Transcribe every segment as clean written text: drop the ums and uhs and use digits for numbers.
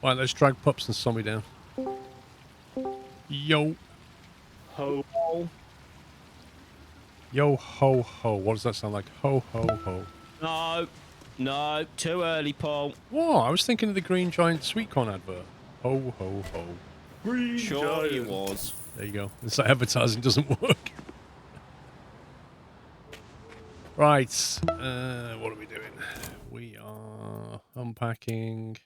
Right, let's drag Pups and Zombie down. Yo. Ho. Yo, ho, ho. What does that sound like? Ho, ho, ho. No. No. Too early, Paul. Whoa, I was thinking of the Green Giant Sweet Corn advert. Ho, ho, ho. Green Sure giant. you was. There you go. This advertising doesn't work. Right. What are we doing? We are unpacking.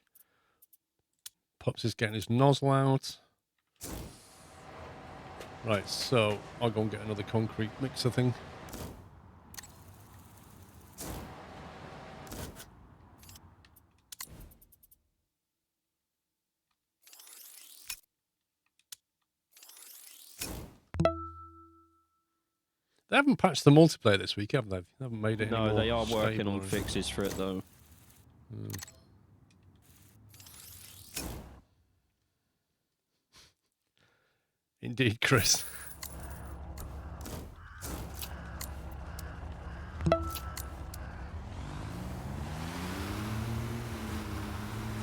Pups is getting his nozzle out. Right, so I'll go and get another concrete mixer thing. They haven't patched the multiplayer this week, have they? They haven't made it anymore. No, they are working stable on fixes for it, though. Indeed, Chris.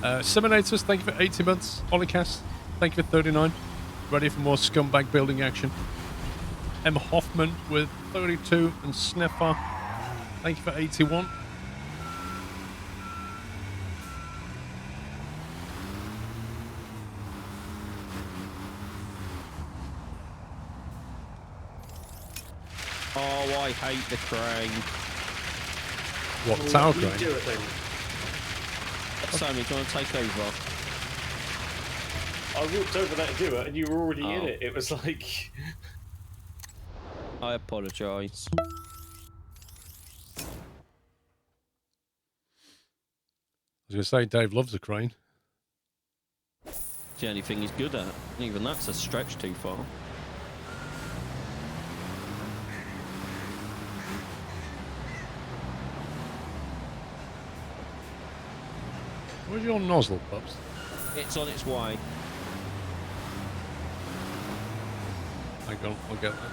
Seminators, thank you for 80 months. Olicast, thank you for 39. Ready for more scumbag building action. M. Hoffman with 32 and Sniffer, thank you for 81. Oh, I hate the crane. What, the tower crane? Do it then. Sammy, do you want to take over? I walked over there to do it, and you were already in Oh. it. It was like. I apologise. I was going to say, Dave loves a crane. It's the only thing he's good at. Even that's a stretch too far. Where's your nozzle, Pups? It's on its way. Hang on, I'll get that.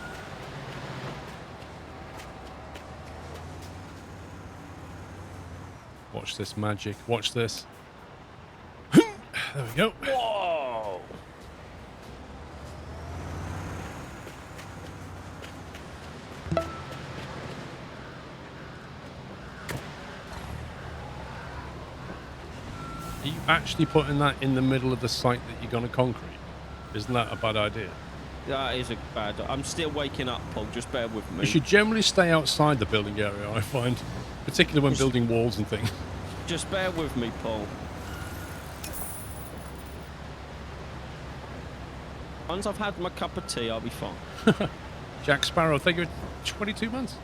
Watch this magic. Watch this. There we go. Whoa! Are you actually putting that in the middle of the site that you're going to concrete? Isn't that a bad idea? That is a bad... I'm still waking up, Paul. Just bear with me. You should generally stay outside the building area, I find. Particularly when building walls and things. Just bear with me, Paul. Once I've had my cup of tea, I'll be fine. Jack Sparrow, thank you for 22 months.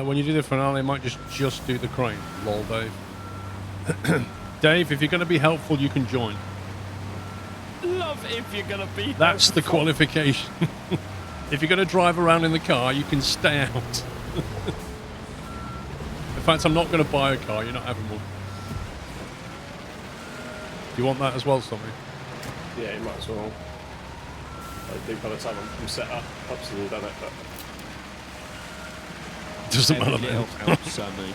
When you do the finale, I might just do the crane. Lol, Dave. Dave, if you're going to be helpful, you can join. Love if you're going to be... That's the qualification. If you're going to drive around in the car, you can stay out. In fact, I'm not going to buy a car. You're not having one. Do you want that as well, Tommy? Yeah, you might as well. I think by the time I'm set up, Pups have all done it, but. Doesn't matter. Every little helps, Sammy.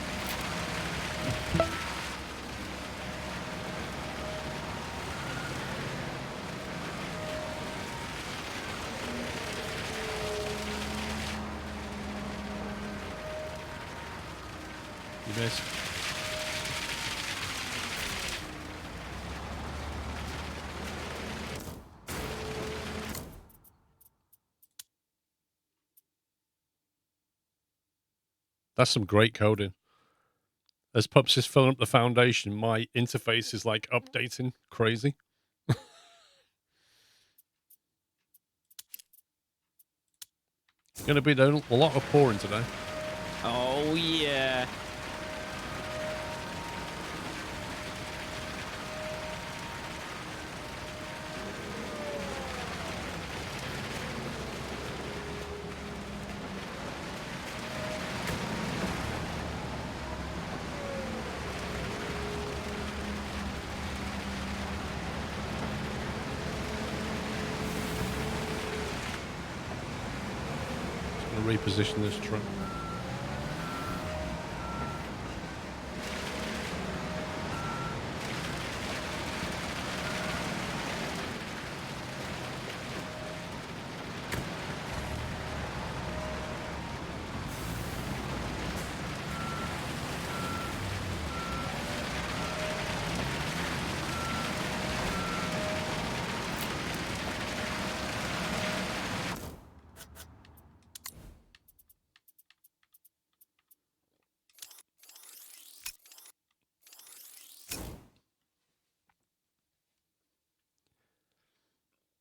You missed. That's some great coding. As Pups is filling up the foundation, my interface is like updating crazy. Going to be a lot of pouring today. Oh, yeah. to reposition this truck.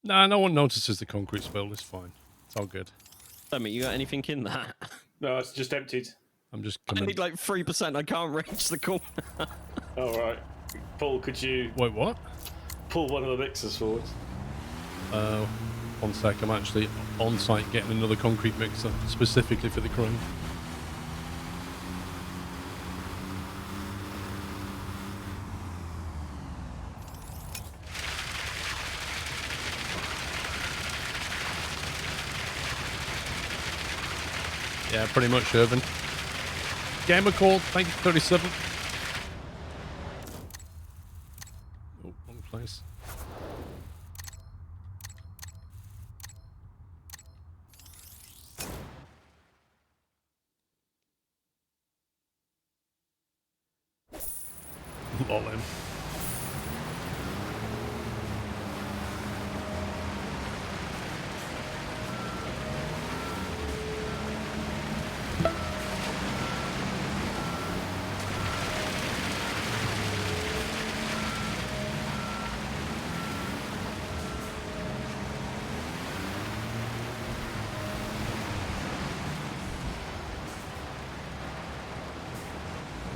Nah, no one notices the concrete spill. It's fine. It's all good. Damn it, you got anything in that? No, it's just emptied. I'm just I coming. need like 3%. I can't reach the corner. All right, Paul, could you Wait, what? pull one of the mixers forward? 1 sec. I'm actually on site getting another concrete mixer specifically for the crane. Yeah, pretty much, Irvin. Gamer called. Thank you for 37. Oh, wrong place. Lol him.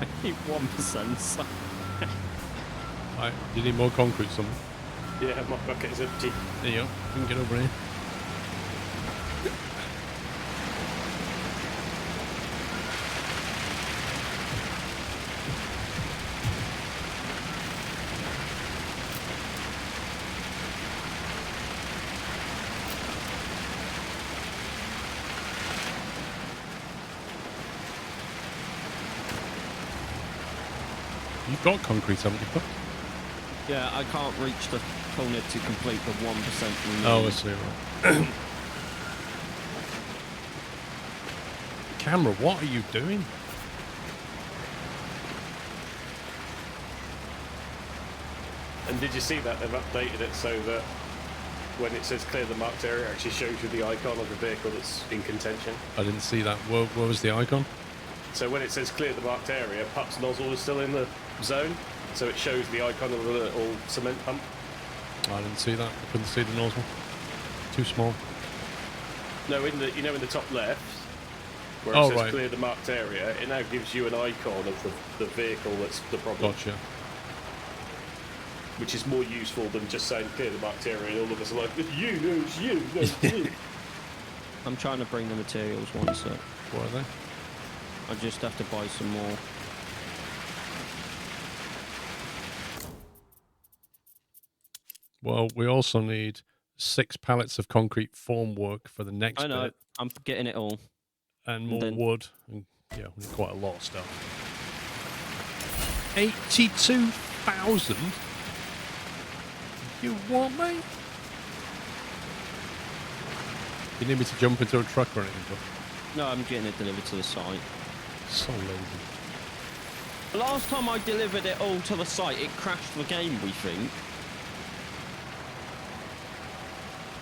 I keep 1%. So Right, do you need more concrete, something? Yeah, my bucket is empty. There you go. You can get over here. You've got concrete, haven't you? yeah, I can't reach the corner to complete the 1% remaining. Oh, I see. Right. Camera, what are you doing? And did you see that they've updated it so that when it says clear the marked area, it actually shows you the icon of the vehicle that's in contention? I didn't see that. Where was the icon? So when it says clear the marked area, Pup's nozzle is still in the zone, so it shows the icon of the little cement pump. I didn't see that. I couldn't see the nozzle. Too small. No, in the in the top left, where it Oh, says right. clear the marked area, it now gives you an icon of the vehicle that's the problem, Gotcha. which is more useful than just saying clear the marked area and all of us are like, it's you, no, it's you, no, it's you. I'm trying to bring the materials one sec. What are they? I just have to buy some more. Well, we also need 6 pallets of concrete formwork for the next I know, bit, I'm getting it all. and more then- wood. And, yeah, we need quite a lot of stuff. 82,000? You want me? You need me to jump into a truck or anything? But No, I'm getting it delivered to the site. so lazy. The last time I delivered it all to the site, it crashed the game, we think.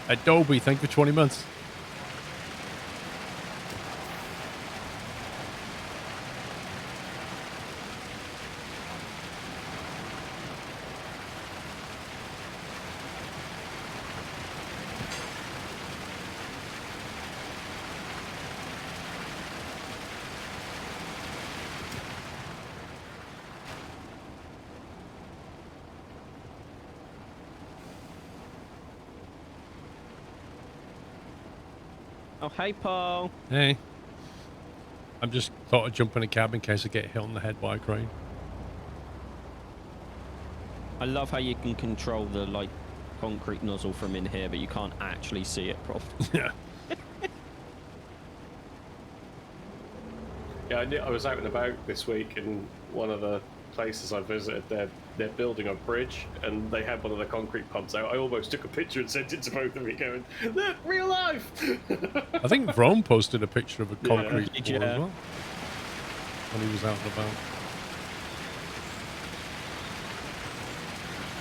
Adobe, thank you for 20 months. Oh, hey, Paul. Hey. I'm just thought I'd jump in a cab in case I get hit on the head by a crane. I love how you can control the, like, concrete nozzle from in here, but you can't actually see it properly. Yeah. Yeah, I was out and about this week, and one of the places I visited, they're building a bridge, and they had one of the concrete pumps out. I almost took a picture and sent it to both of you, going, "Look, real life!" I think Vrome posted a picture of a Yeah. concrete Yeah. wall as well when he was out and about.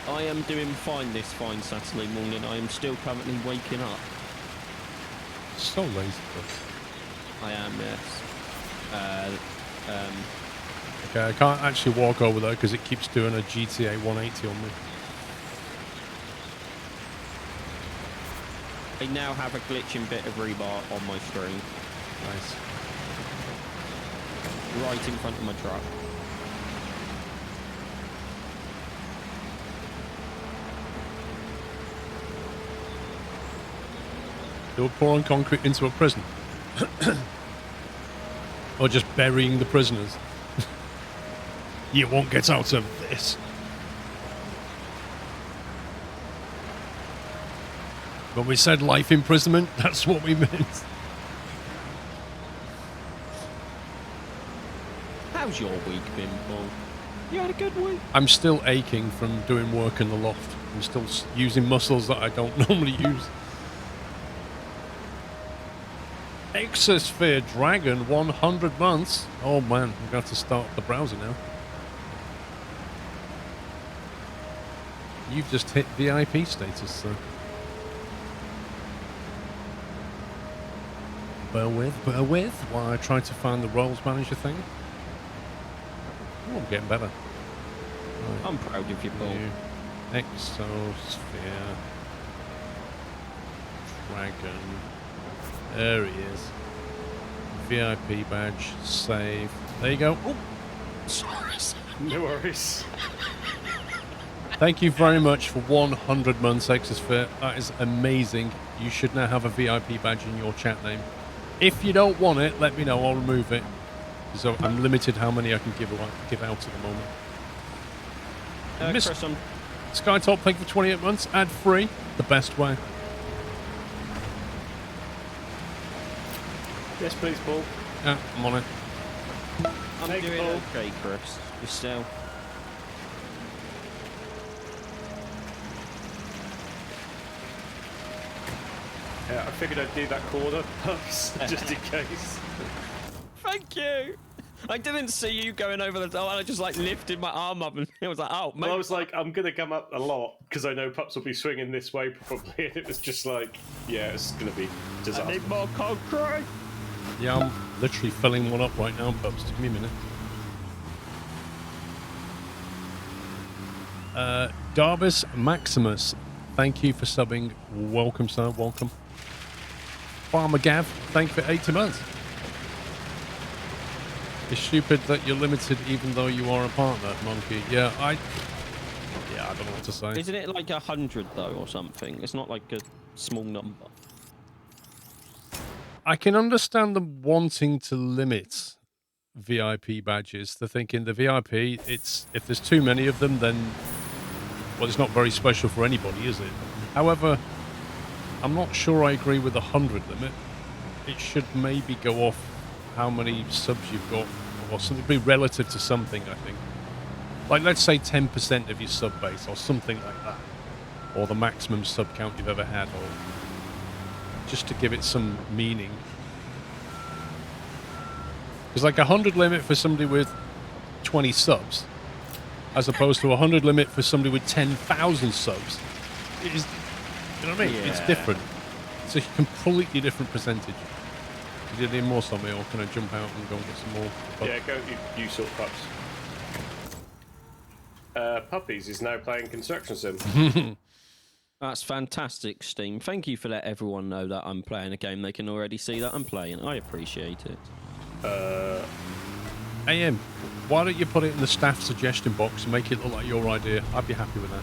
I am doing fine this fine Saturday morning. I am still currently waking up. So lazy, though. I am, yes. Okay, I can't actually walk over there because it keeps doing a GTA 180 on me. I now have a glitching bit of rebar on my screen, Nice. right in front of my truck. You're pouring concrete into a prison. Or just burying the prisoners. You won't get out of this. When we said life imprisonment, that's what we meant. How's your week been, Paul? You had a good week? I'm still aching from doing work in the loft. I'm still using muscles that I don't normally use. Exosphere Dragon, 100 months. Oh man, I'm going to start the browser now. You've just hit VIP status, so. Bear with while I try to find the roles manager thing. Oh, I'm getting better. Right. I'm proud of you, Paul. New Exosphere Dragon. There he is. VIP badge, save. There you go. Oh, Sorry. No worries. thank you very much for 100 months, Exosphere. That is amazing. You should now have a VIP badge in your chat name. If you don't want it, let me know. I'll remove it. So I'm limited how many I can give out at the moment. Chris, I'm Skytop, thank you for 28 months. Ad free, the best way. Yes, please, Paul. Yeah, I'm on it. Thanks, doing Paul. okay, Chris. Yourself? Yeah, I figured I'd do that corner, just in case. Thank you. I didn't see you going over the door. I just like lifted my arm up and I was like, oh, Well, I was like, I'm gonna come up a lot because I know pups will be swinging this way probably, and it was just like, yeah, it's gonna be I disaster. need more concrete. Yeah, I'm literally filling one up right now, Bubs. Give me a minute. Darbus Maximus, thank you for subbing. Welcome, sir. Welcome. Farmer Gav, thank you for 80 months. It's stupid that you're limited even though you are a partner, Monkey. Yeah, I don't know what to say. Isn't it like 100 though, or something? It's not like a small number. I can understand them wanting to limit VIP badges. They're thinking the VIP, it's if there's too many of them, then well, it's not very special for anybody, is it? However, I'm not sure I agree with the 100 limit. It should maybe go off how many subs you've got, or something be relative to something. I think, like let's say 10% of your sub base, or something like that, or the maximum sub count you've ever had, or just to give it some meaning. There's like 100 limit for somebody with 20 subs, as opposed to 100 limit for somebody with 10,000 subs. It is, you know what I mean? It's Yeah. different. It's a completely different percentage. Is there any more somewhere, or can I jump out and go and get some more? Yeah, go. You sort pups. Puppies is now playing Construction Sim. That's fantastic, Steam. Thank you for letting everyone know that I'm playing a game. They can already see that I'm playing. I appreciate it. AM, why don't you put it in the staff suggestion box and make it look like your idea? I'd be happy with that.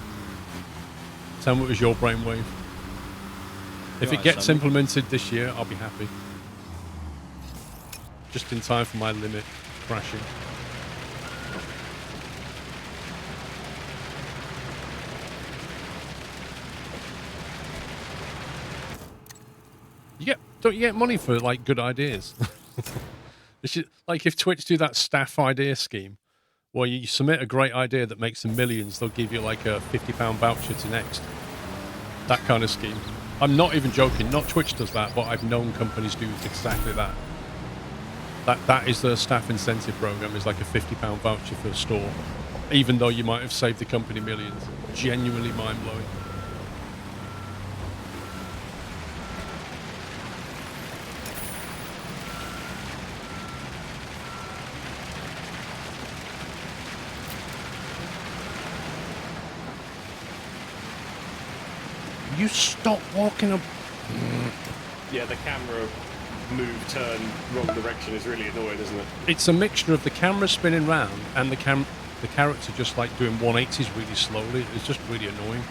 Tell me it was your brainwave. If Right, it gets Sammy. implemented this year, I'll be happy. Just in time for my limit crashing. Don't you get money for like good ideas? It should, like if Twitch do that staff idea scheme, where you submit a great idea that makes them millions, they'll give you like a £50 voucher to Next. That kind of scheme. I'm not even joking. Not Twitch does that, but I've known companies do exactly that. That is the staff incentive program. Is like a £50 voucher for a store, even though you might have saved the company millions. Genuinely mind blowing. You stop walking up. Yeah, the camera move, turn, wrong direction is really annoying, isn't it? It's a mixture of the camera spinning round and the character just like doing 180s really slowly. It's just really annoying.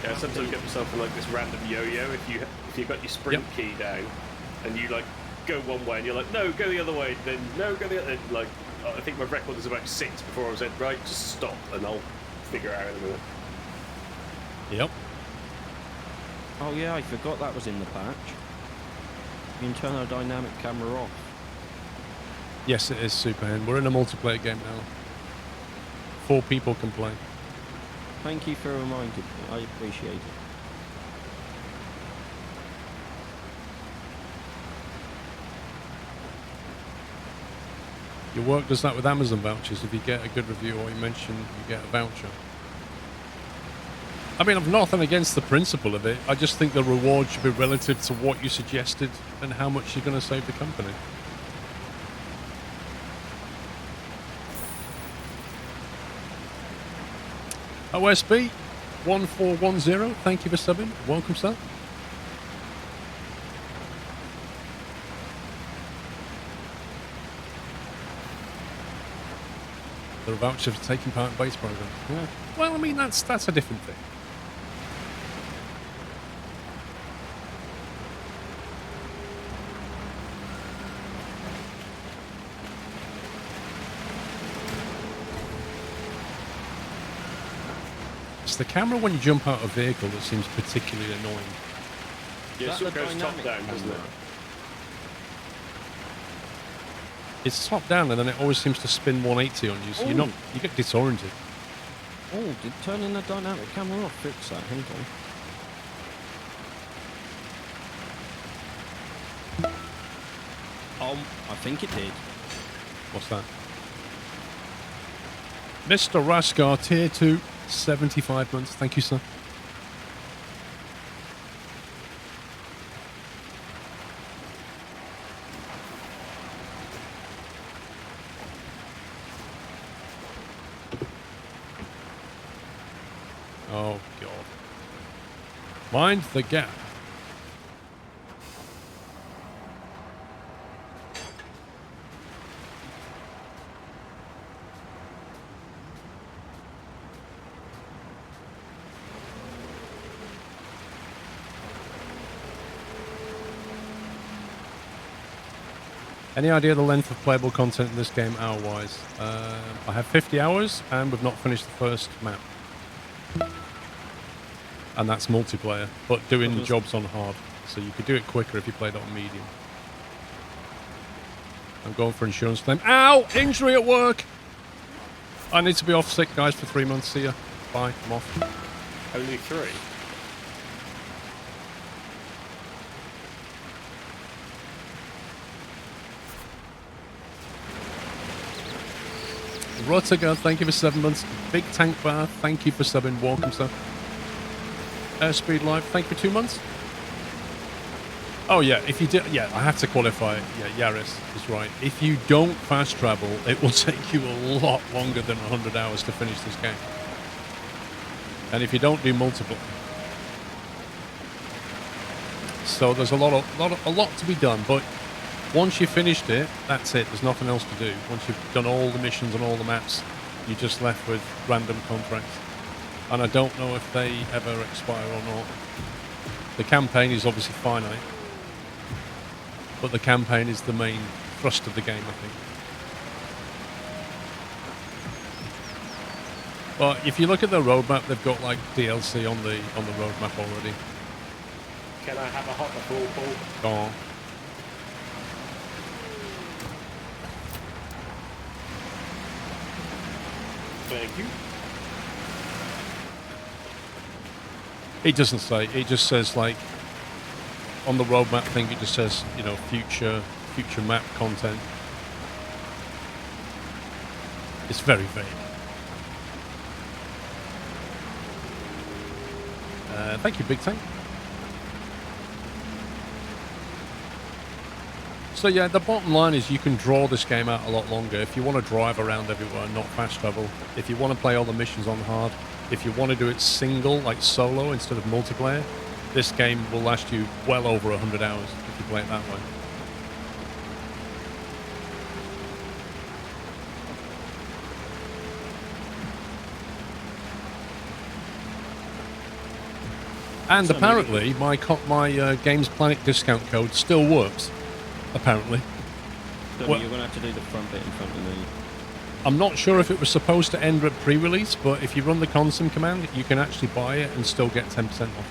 Yeah, sometimes you get yourself in like this random yo-yo if you got your sprint key down and you like go one way and you're like, no, go the other way, then no, go the other. And, like, I think my record is about 6 before I said, right, just stop and I'll figure it out in a minute. Yep. Oh yeah, I forgot that was in the patch. You can turn our dynamic camera off. Yes, it is, Superhand. We're in a multiplayer game now. 4 people can play. Thank you for reminding me. I appreciate it. Your work does that with Amazon vouchers. If you get a good review or you mention, you get a voucher. I mean, I've nothing against the principle of it. I just think the reward should be relative to what you suggested and how much you're going to save the company. OSB 1410, thank you for subbing. Welcome, sir. The voucher for taking part in base program. Yeah. Well, I mean, that's a different thing. It's the camera when you jump out of a vehicle that seems particularly annoying. Yeah, it sort of goes top down, doesn't it? It's top down and then it always seems to spin 180 on you, so you get disoriented. Oh, did turning the dynamic camera off fix that? Hang on. I think it did. What's that? Mr. Raskar, tier 2, 75 months. Thank you, sir. Oh, God. Mind the gap. Any idea the length of playable content in this game hour-wise? I have 50 hours, and we've not finished the first map. And that's multiplayer, but doing jobs on hard. So you could do it quicker if you played it on medium. I'm going for insurance claim. Ow! Injury at work! I need to be off sick, guys, for 3 months. See ya. Bye. I'm off. Only 3? Ruttiger, thank you for 7 months. Big Tank Bar, thank you for subbing. Welcome, sir. Airspeed Live, thank you for 2 months. Oh, yeah, if you did, yeah, I have to qualify it. Yeah, Yaris is right. If you don't fast travel, it will take you a lot longer than 100 hours to finish this game. And if you don't do multiple. So there's a lot to be done, but once you've finished it, that's it. There's nothing else to do. Once you've done all the missions on all the maps, you're just left with random contracts. And I don't know if they ever expire or not. The campaign is obviously finite, but the campaign is the main thrust of the game, I think. But if you look at the roadmap, they've got like DLC on the roadmap already. Can I have a hot before, Paul? Go on. Thank you. It doesn't say. It just says, like, on the roadmap thing, it just says, you know, future map content. It's very vague. Thank you, Big Tank. So yeah, the bottom line is you can draw this game out a lot longer if you want to drive around everywhere, not fast travel. If you want to play all the missions on hard. If you want to do it single, like solo, instead of multiplayer, this game will last you well over 100 hours if you play it that way. And apparently, my Games Planet discount code still works. Apparently. Well, you're going to have to do the front bit in front of me. I'm not sure if it was supposed to end at pre-release, but if you run the consim command, you can actually buy it and still get 10% off.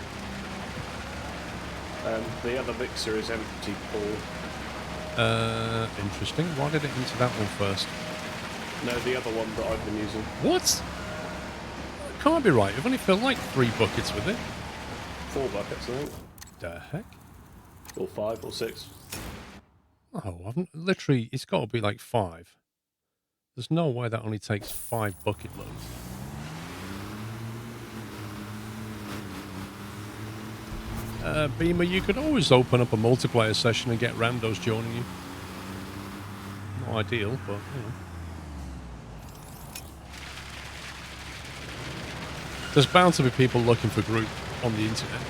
The other mixer is empty, Paul. Interesting. Why did it enter that one first? No, the other one that I've been using. What? It can't be right. I've only filled like 3 buckets with it. 4 buckets, I think. The heck? Or 5 or 6. Oh, literally, it's got to be like 5. There's no way that only takes 5 bucket loads. Beamer, you could always open up a multiplayer session and get randos joining you. Not ideal, but, you know. There's bound to be people looking for group on the internet.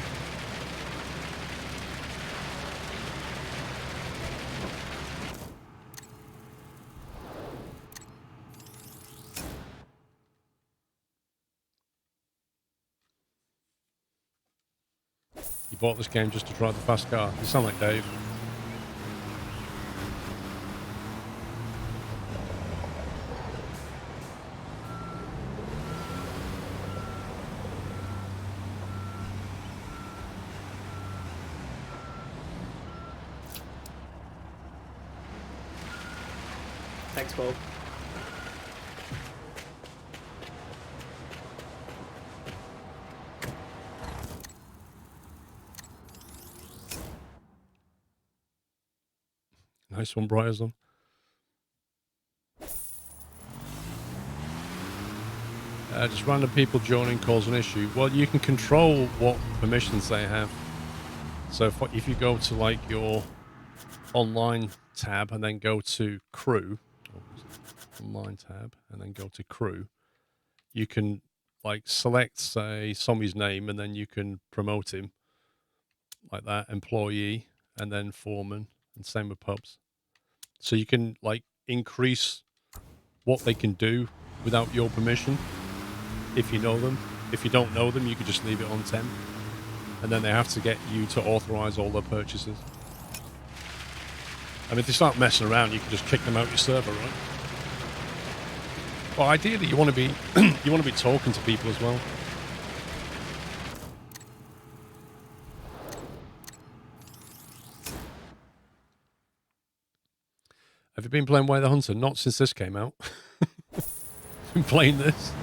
You bought this game just to drive the fast car. You sound like Dave. Thanks, Paul. Nice one, Bryersland. Just random people joining cause an issue. Well, you can control what permissions they have. So if you go to like your online tab and then go to crew, online tab and then go to crew, you can like select, say, somebody's name and then you can promote him like that, employee, and then foreman, and same with pubs. So you can like increase what they can do without your permission if you know them. If you don't know them, you can just leave it on 10. And then they have to get you to authorize all their purchases. And if they start messing around, you can just kick them out your server, right? Well, ideally, you want to be you want to be talking to people as well. Have you been playing Way the Hunter? Not since this came out. Been playing this.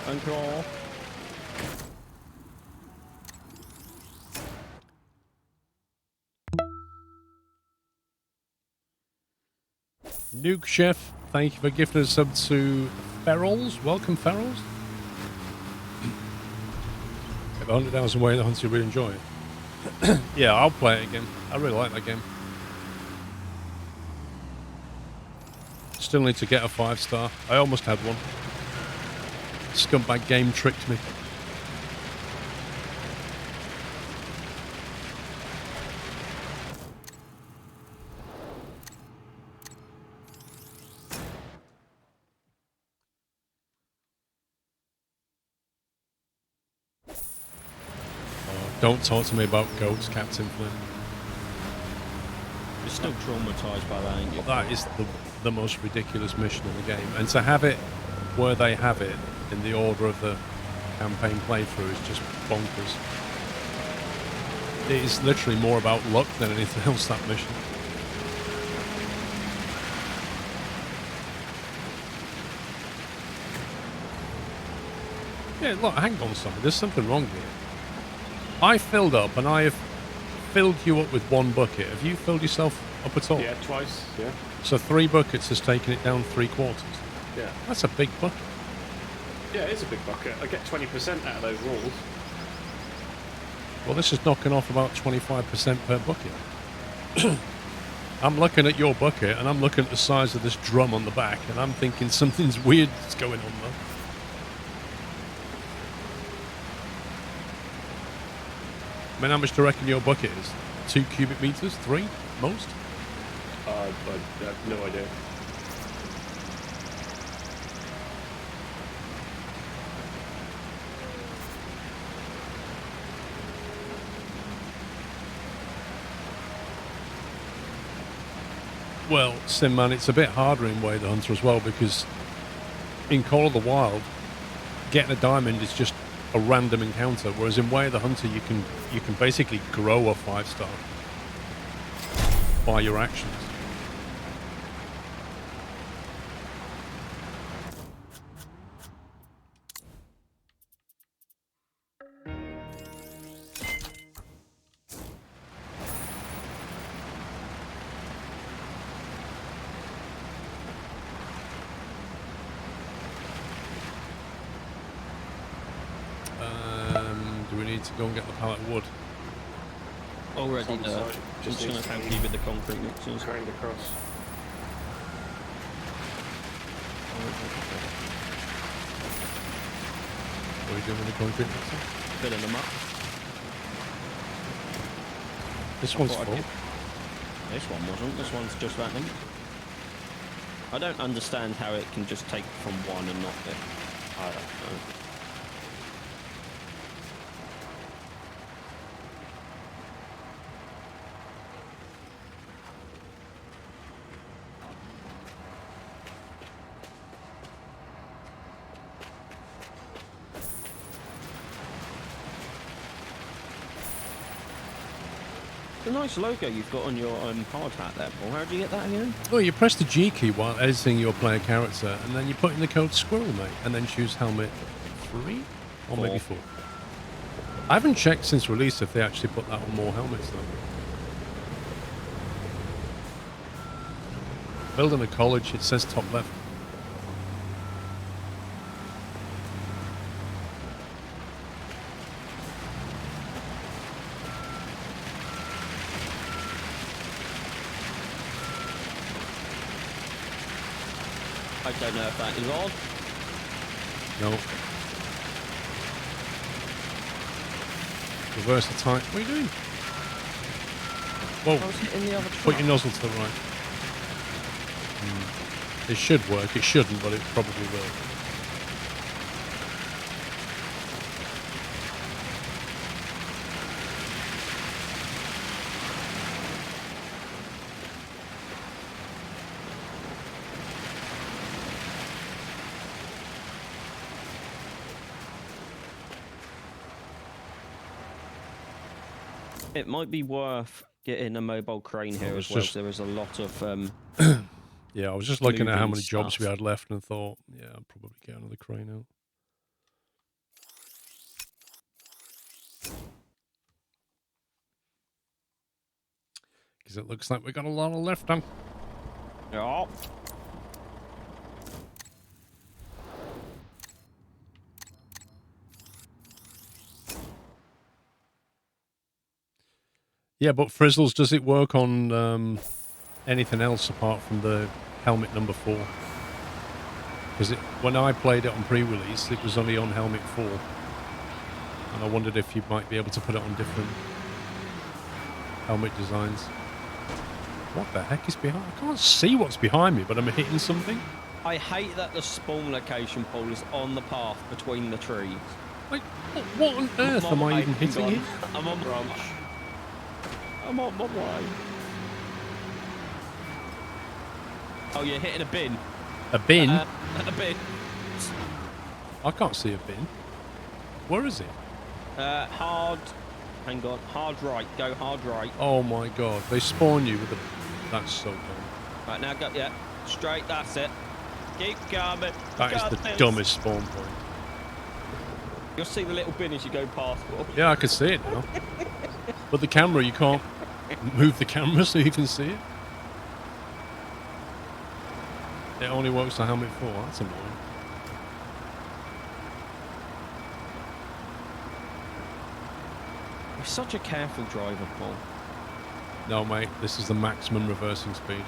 Control. Nuke Chef, thank you for gifting a sub to Ferals. Welcome, Ferals. If 100 hours away, the Hunter, you'll really enjoy it. Yeah, I'll play it again. I really like that game. Still need to get a 5-star. I almost had one. Scumbag game tricked me. Don't talk to me about goats, Captain Flynn. You're still traumatised by that, ain't you? That is the most ridiculous mission in the game. And to have it where they have it in the order of the campaign playthrough is just bonkers. It is literally more about luck than anything else, that mission. Yeah, look, hang on, something. There's something wrong here. I filled up, and I have filled you up with one bucket. Have you filled yourself up at all? Yeah, twice, yeah. So 3 buckets has taken it down 3/4. Yeah. That's a big bucket. Yeah, it is a big bucket. I get 20% out of those rolls. Well, this is knocking off about 25% per bucket. I'm looking at your bucket, and I'm looking at the size of this drum on the back, and I'm thinking something's weird that's going on there. I mean, how much do you reckon your bucket is? 2 cubic meters? 3? Most? I have no idea. Well, Sim Man, it's a bit harder in Way of the Hunter as well, because in Call of the Wild, getting a diamond is just a random encounter, whereas in Way of the Hunter you can basically grow a 5-star by your actions. Do we need to go and get the pallet of wood? Already On there. site, Just needs going to to help be you with the concrete mixers. carried across. What are we doing with the concrete mixer? Filling them up. This one's Thought I'd full. get- This one wasn't. This one's just that empty. I don't understand how it can just take from one and not it. I don't know. It's a nice logo you've got on your hard hat there, Paul. How do you get that again? Oh, you press the G key while editing your player character, and then you put in the code Squirrel, mate, and then choose helmet 3? Or maybe 4. I haven't checked since release if they actually put that on more helmets, though. Building a college, it says top left. I don't know if that is odd. No. Reverse the type. What are you doing? Whoa. I was hitting the other Put truck. your nozzle to the right. It should work. It shouldn't, but it probably will. It might be worth getting a mobile crane here was as well. just- There is a lot of Yeah, I was just looking at how moving many jobs we stuff. had left and thought, yeah, I'll probably get another crane out. Because it looks like we got a lot of left on. yeah. Yeah, but Frizzles, does it work on anything else apart from the helmet number 4? Because when I played it on pre-release, it was only on helmet 4. And I wondered if you might be able to put it on different helmet designs. What the heck is behind? I can't see what's behind me, but I'm hitting something. I hate that the spawn location, Paul, is on the path between the trees. Like, what on earth am I even hitting here? I'm on Branch. I'm on my way. Oh, you're hitting a bin. A bin? A bin. I can't see a bin. Where is it? Hard. Hang on. Hard right. Go hard right. Oh my god. They spawn you with a... That's so dumb. Right, now go. Yeah. Straight. That's it. Keep coming. That is the dumbest spawn point. You'll see the little bin as you go past. Yeah, I can see it now. But the camera, you can't move the camera so you can see it. It only works to helmet 4. That's annoying. You're such a careful driver, Paul. No, mate. This is the maximum reversing speed.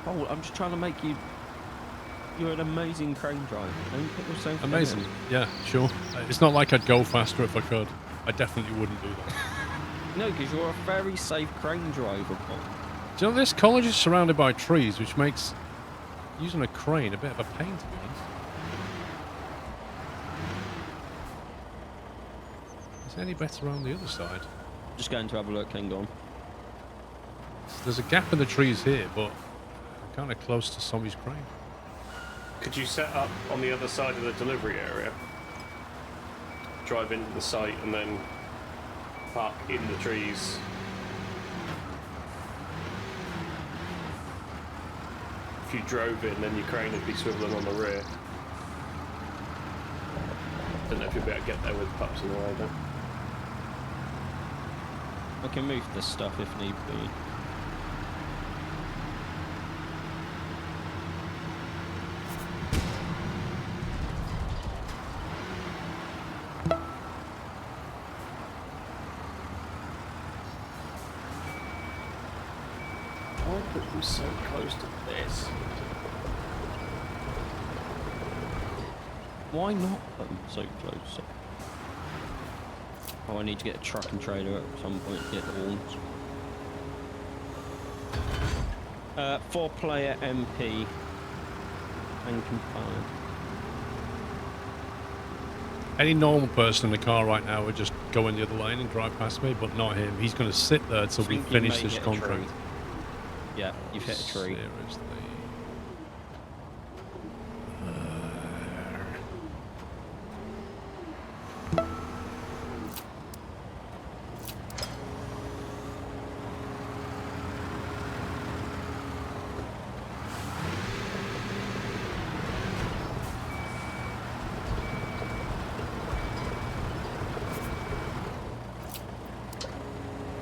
Paul, I'm just trying to make you... You're an amazing crane driver. Don't put yourself down. Amazing. Yeah, sure. It's not like I'd go faster if I could. I definitely wouldn't do that. No, because you're a very safe crane driver, Paul. Do you know, this college is surrounded by trees, which makes using a crane a bit of a pain, to be honest. Is it any better around the other side? Just going to have a look, hang on. There's a gap in the trees here, but I'm kind of close to somebody's crane. Could you set up on the other side of the delivery area? Drive into the site and then park in the trees. If you drove in, then your crane would be swiveling on the rear. Don't know if you'll be able to get there with pups in the way, though. I can move this stuff if need be. Why put them so close to this? Why not put them so close? Oh, I need to get a truck and trailer at some point to get the horns. 4-player MP and compliant. Any normal person in the car right now would just go in the other lane and drive past me, but not him. He's going to sit there till we Think you finish may this hit a contract. tree. Yeah, you've hit a tree. Seriously.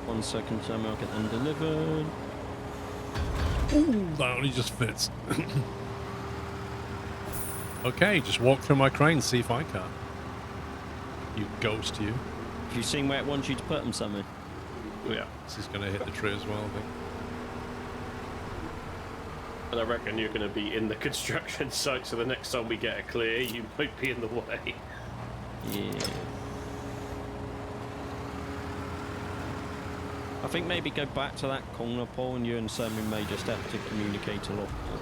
One second, Sam, I'll get them delivered. Ooh, that only just fits. Okay, just walk through my crane, see if I can. You ghost, you. Have you seen where it wants you to put them, Sammy? Yeah. This is going to hit the tree as well, I think. And I reckon you're going to be in the construction site, so the next time we get a clear, you might be in the way. Yeah. I think maybe go back to that corner, Paul, and you and Sammy may just have to communicate a lot more.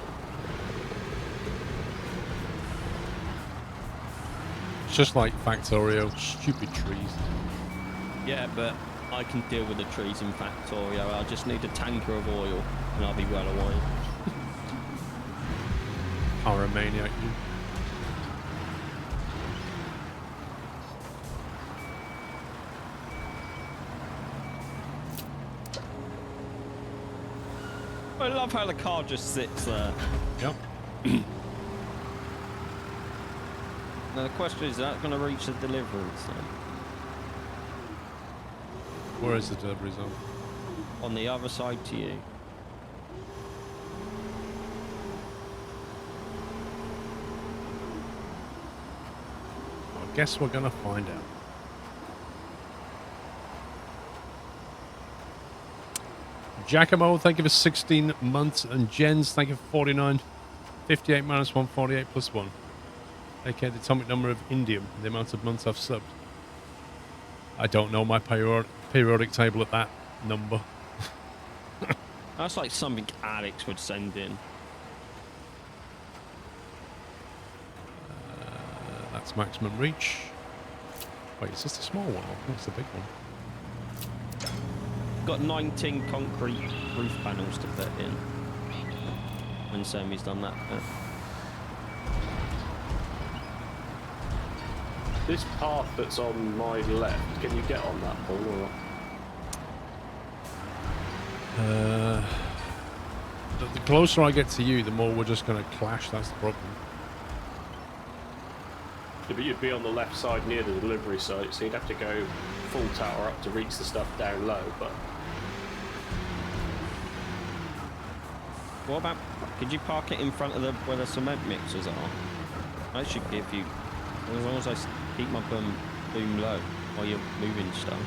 It's just like Factorio, stupid trees. Yeah, but I can deal with the trees in Factorio. I just need a tanker of oil, and I'll be well away. Pyromaniac, you. I love how the car just sits there. Yep. Now the question is that going to reach the delivery zone? Where is the delivery zone? On the other side to you. I guess we're going to find out. Giacomo, thank you for 16 months. And Jens, thank you for 49. 58 minus 148 plus 1. aka the atomic number of indium, the amount of months I've subbed. I don't know my periodic table at that number. That's like something Alex would send in. That's That's maximum reach. Wait, is this the small one? I think it's the big one. Got 19 concrete roof panels to fit in. And Sammy's done that. This path that's on my left, can you get on that, Paul, or not? The closer I get to you, the more we're just going to clash. That's the problem. Yeah, but you'd be on the left side near the delivery site, so you'd have to go full tower up to reach the stuff down low, but... What about... Could you park it in front of the where the cement mixers are? I should give you... As long as I keep my boom low while you're moving stuff.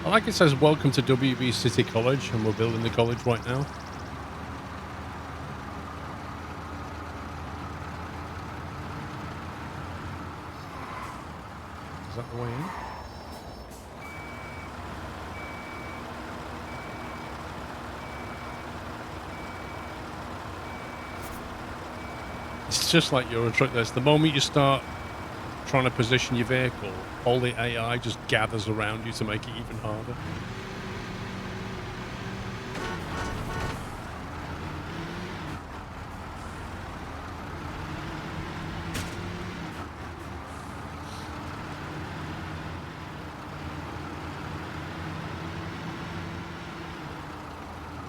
Like it says, welcome to WB City College, and we're building the college right now. Is that the way in? It's just like Euro Truck. There's the moment you start trying to position your vehicle, all the AI just gathers around you to make it even harder.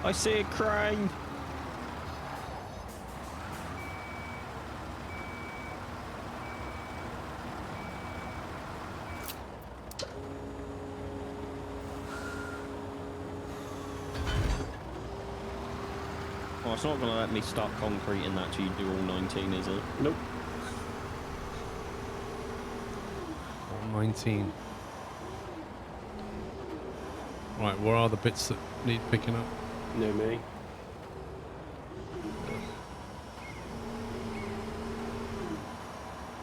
I see a crane! Oh, it's not going to let me start concreting that till you do all 19, is it? Nope. All 19. Right, where are the bits that need picking up? No me.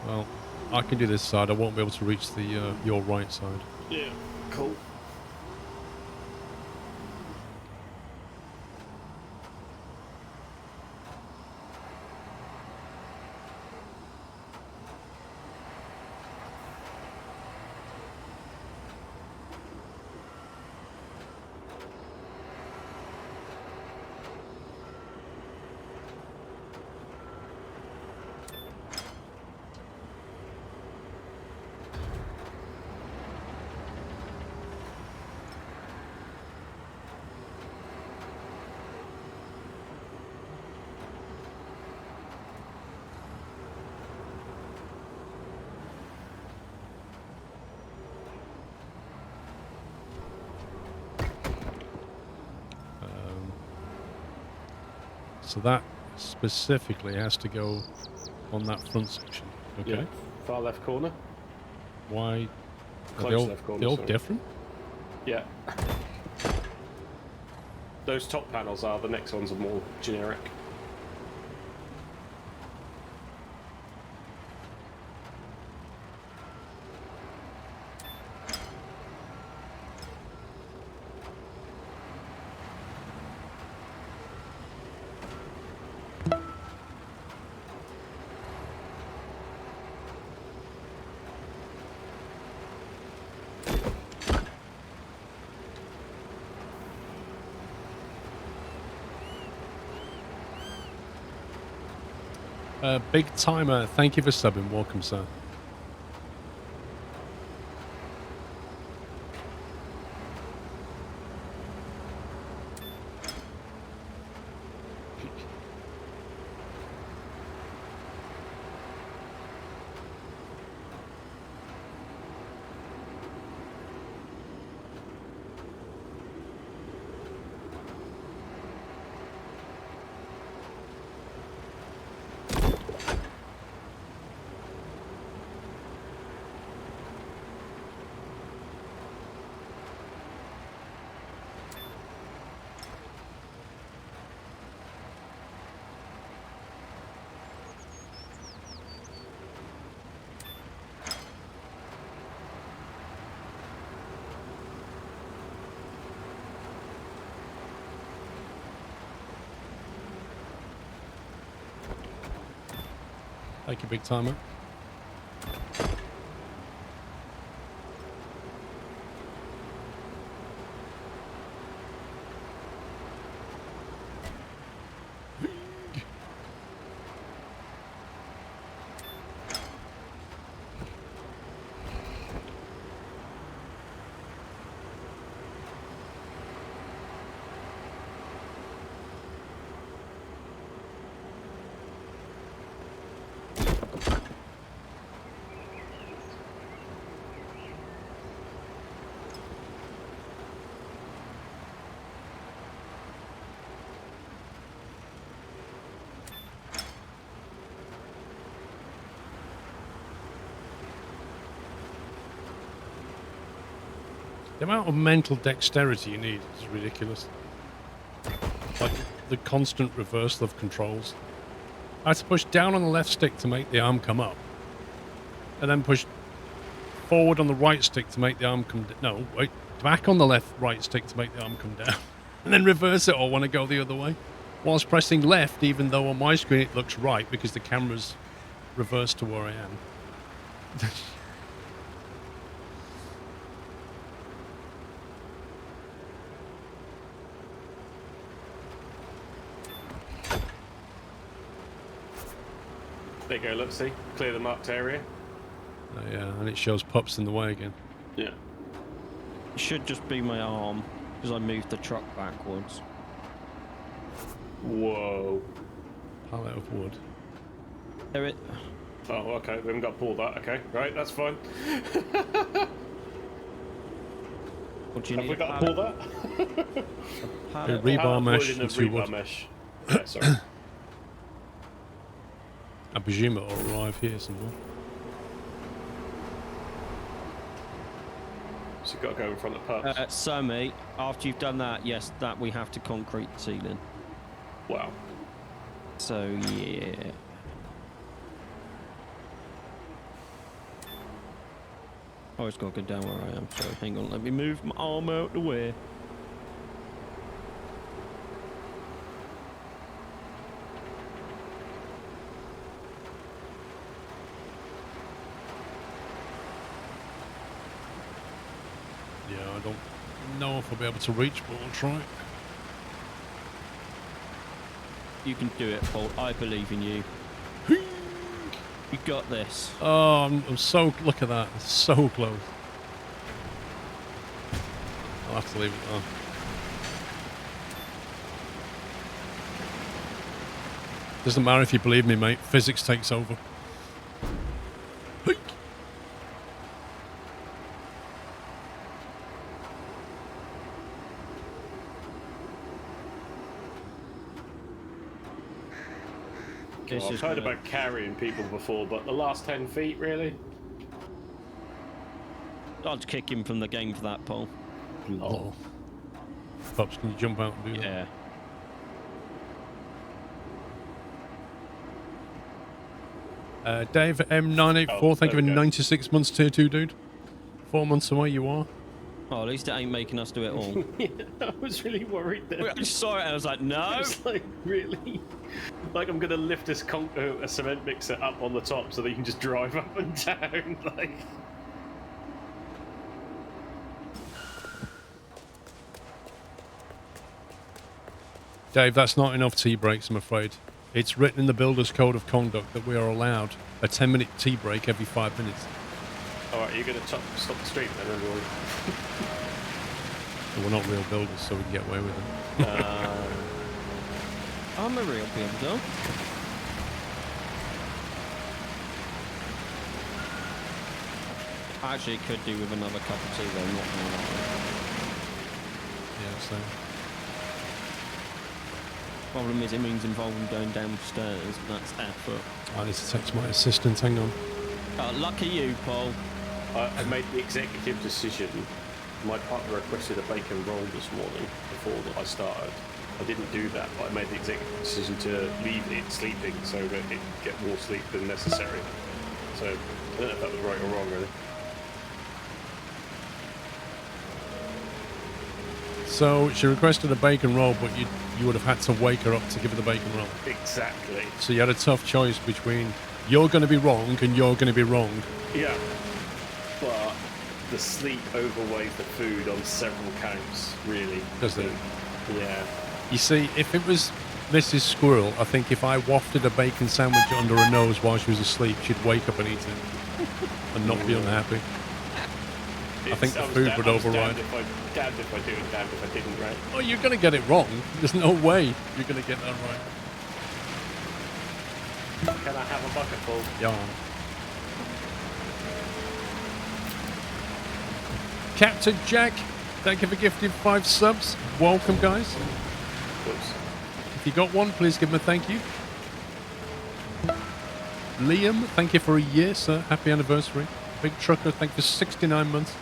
Well, I can do this side. I won't be able to reach the your right side. Yeah. Cool. So that specifically has to go on that front section. Okay. Yeah. Far left corner. Why? Are Close they all, left corner, they're all sorry. different? Yeah. Those top panels are, the next ones are more generic. Big Timer, thank you for subbing. Welcome, sir. Take your big timer. The amount of mental dexterity you need is ridiculous. Like the constant reversal of controls. I had to push down on the left stick to make the arm come up. And then push forward on the right stick to make the arm come down. No, wait. Back on the right stick to make the arm come down. And then reverse it or want to go the other way. Whilst pressing left, even though on my screen it looks right because the camera's reversed to where I am. There you go, let's see. Clear the marked area. Oh, yeah, and it shows pups in the way again. Yeah. It should just be my arm, because I moved the truck backwards. Whoa. Pallet of wood. There it. Oh, okay. We haven't got to pull that. Okay, right, that's fine. What do you Have need? we got to pull that? Pallet? Rebar mesh in the and 2 rebar wood. mesh. Yeah, sorry. I presume it'll arrive here somewhere. So you've got to go in front of pups. So, mate, after you've done that, yes, that we have to concrete the ceiling. Wow. So, yeah. Oh, it's got to go down where I am. Sorry, hang on. Let me move my arm out the way. Yeah, I don't know if I'll be able to reach, but I'll try. You can do it, Paul. I believe in you. You got this. Oh, I'm so... Look at that. It's so close. I'll have to leave it there. Doesn't matter if you believe me, mate. Physics takes over. Well, I've heard about carrying people before, but the last 10 feet, really? I'd kick him from the game for that, Paul. Oh. Pops, can you jump out and do that? Yeah. Dave M984, thank you for 96 months tier 2, dude. 4 months away you are. Oh, at least it ain't making us do it all. Yeah, I was really worried there. I just saw it and I was like, no. I was like, really? Like, I'm going to lift this a cement mixer up on the top so that you can just drive up and down. Like, Dave, that's not enough T-breaks, I'm afraid. It's written in the Builder's Code of Conduct that we are allowed a 10-minute T-break every 5 minutes. all right, you're going to stop the stream then, and we'll... But we're not real builders, so we can get away with it. I'm a real builder. Actually, it could do with another cup of tea though, not gonna lie. Yeah, so... Problem is, it means involving going downstairs, and that's effort. I need to text my assistant, hang on. Lucky you, Paul. I made the executive decision. My partner requested a bacon roll this morning before I started. I didn't do that, but I made the executive decision to leave it sleeping so that it would get more sleep than necessary. So, I don't know if that was right or wrong, really. So, she requested a bacon roll, but you would have had to wake her up to give her the bacon roll. Exactly. So you had a tough choice between You're going to be wrong, and you're going to be wrong. Yeah. But the sleep overweighs the food on several counts, really. Does it? Yeah. You see, if it was Mrs. Squirrel, I think if I wafted a bacon sandwich under her nose while she was asleep, she'd wake up and eat it and not be unhappy. I think the food would override. Damned if I do and damned if I didn't, right? Oh, you're going to get it wrong. There's no way you're going to get that right. Can I have a bucketful? Yeah. Captain Jack, thank you for gifting 5 subs. Welcome, guys. Whoops. If you got one, please give him a thank you. Liam, thank you for a year, sir. Happy anniversary. Big Trucker, thank you for 69 months.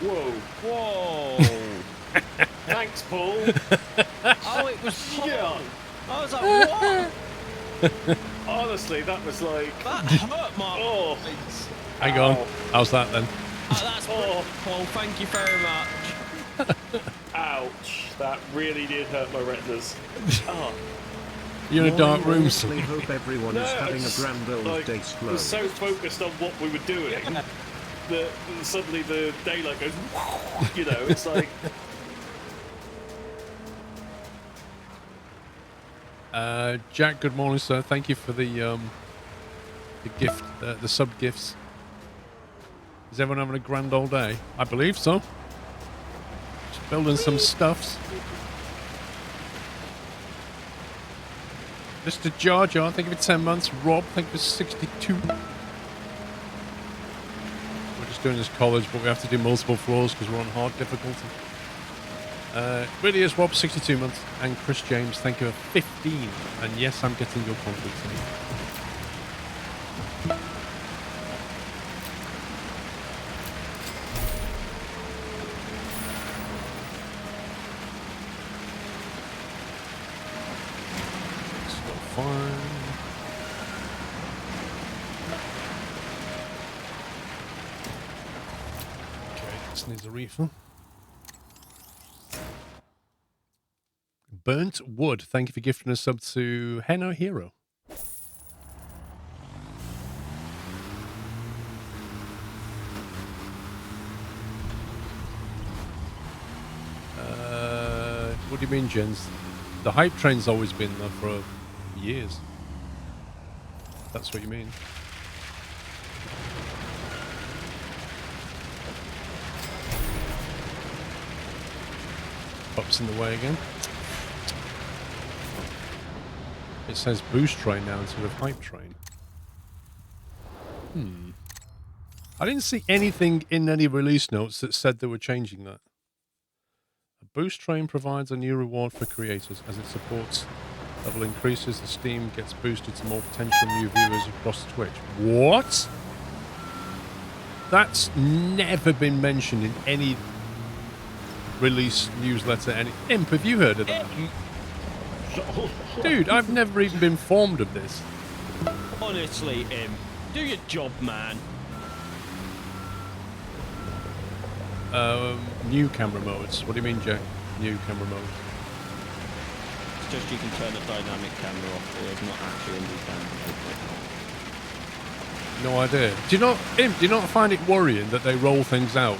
Whoa. Whoa! Thanks, Paul. Oh, it was Paul. Yeah. I was like, what? Honestly, that was like... That hurt my Oh. eyes. Hang on. How's that then? Oh, that's brilliant, Paul. Thank you very much. Ouch. That really did hurt my retinas. Oh. You're in a dark room, so I hope everyone is having a grand old day I slow. was so focused on what we were doing that suddenly the daylight goes, you know, it's like... Jack, good morning, sir. Thank you for the gift, the sub gifts. Is everyone having a grand old day? I believe so. Just building some stuffs. Mr. Jar Jar, thank you for 10 months. Rob, thank you for 62. We're just doing this college, but we have to do multiple floors because we're on hard difficulty. Really is Rob, 62 months. And Chris James, thank you for 15. And yes, I'm getting your confidence. Still fine. Okay, this needs a refill. Burnt Wood, thank you for gifting us sub to Henno Hero. What do you mean, Jens? The hype train's always been there for years. That's what you mean. Pops in the way again. It says boost train now instead of hype train. I didn't see anything in any release notes that said they were changing that. A boost train provides a new reward for creators. As it supports level increases, the Steam gets boosted to more potential new viewers across Twitch. What? That's never been mentioned in any release newsletter. Any Imp, have you heard of that? Dude, I've never even been informed of this. Honestly, do your job, man. New camera modes. What do you mean, Jack? New camera modes. It's just you can turn the dynamic camera off. There's not actually a new camera. No idea. Do you not, Imp, do you not find it worrying that they roll things out?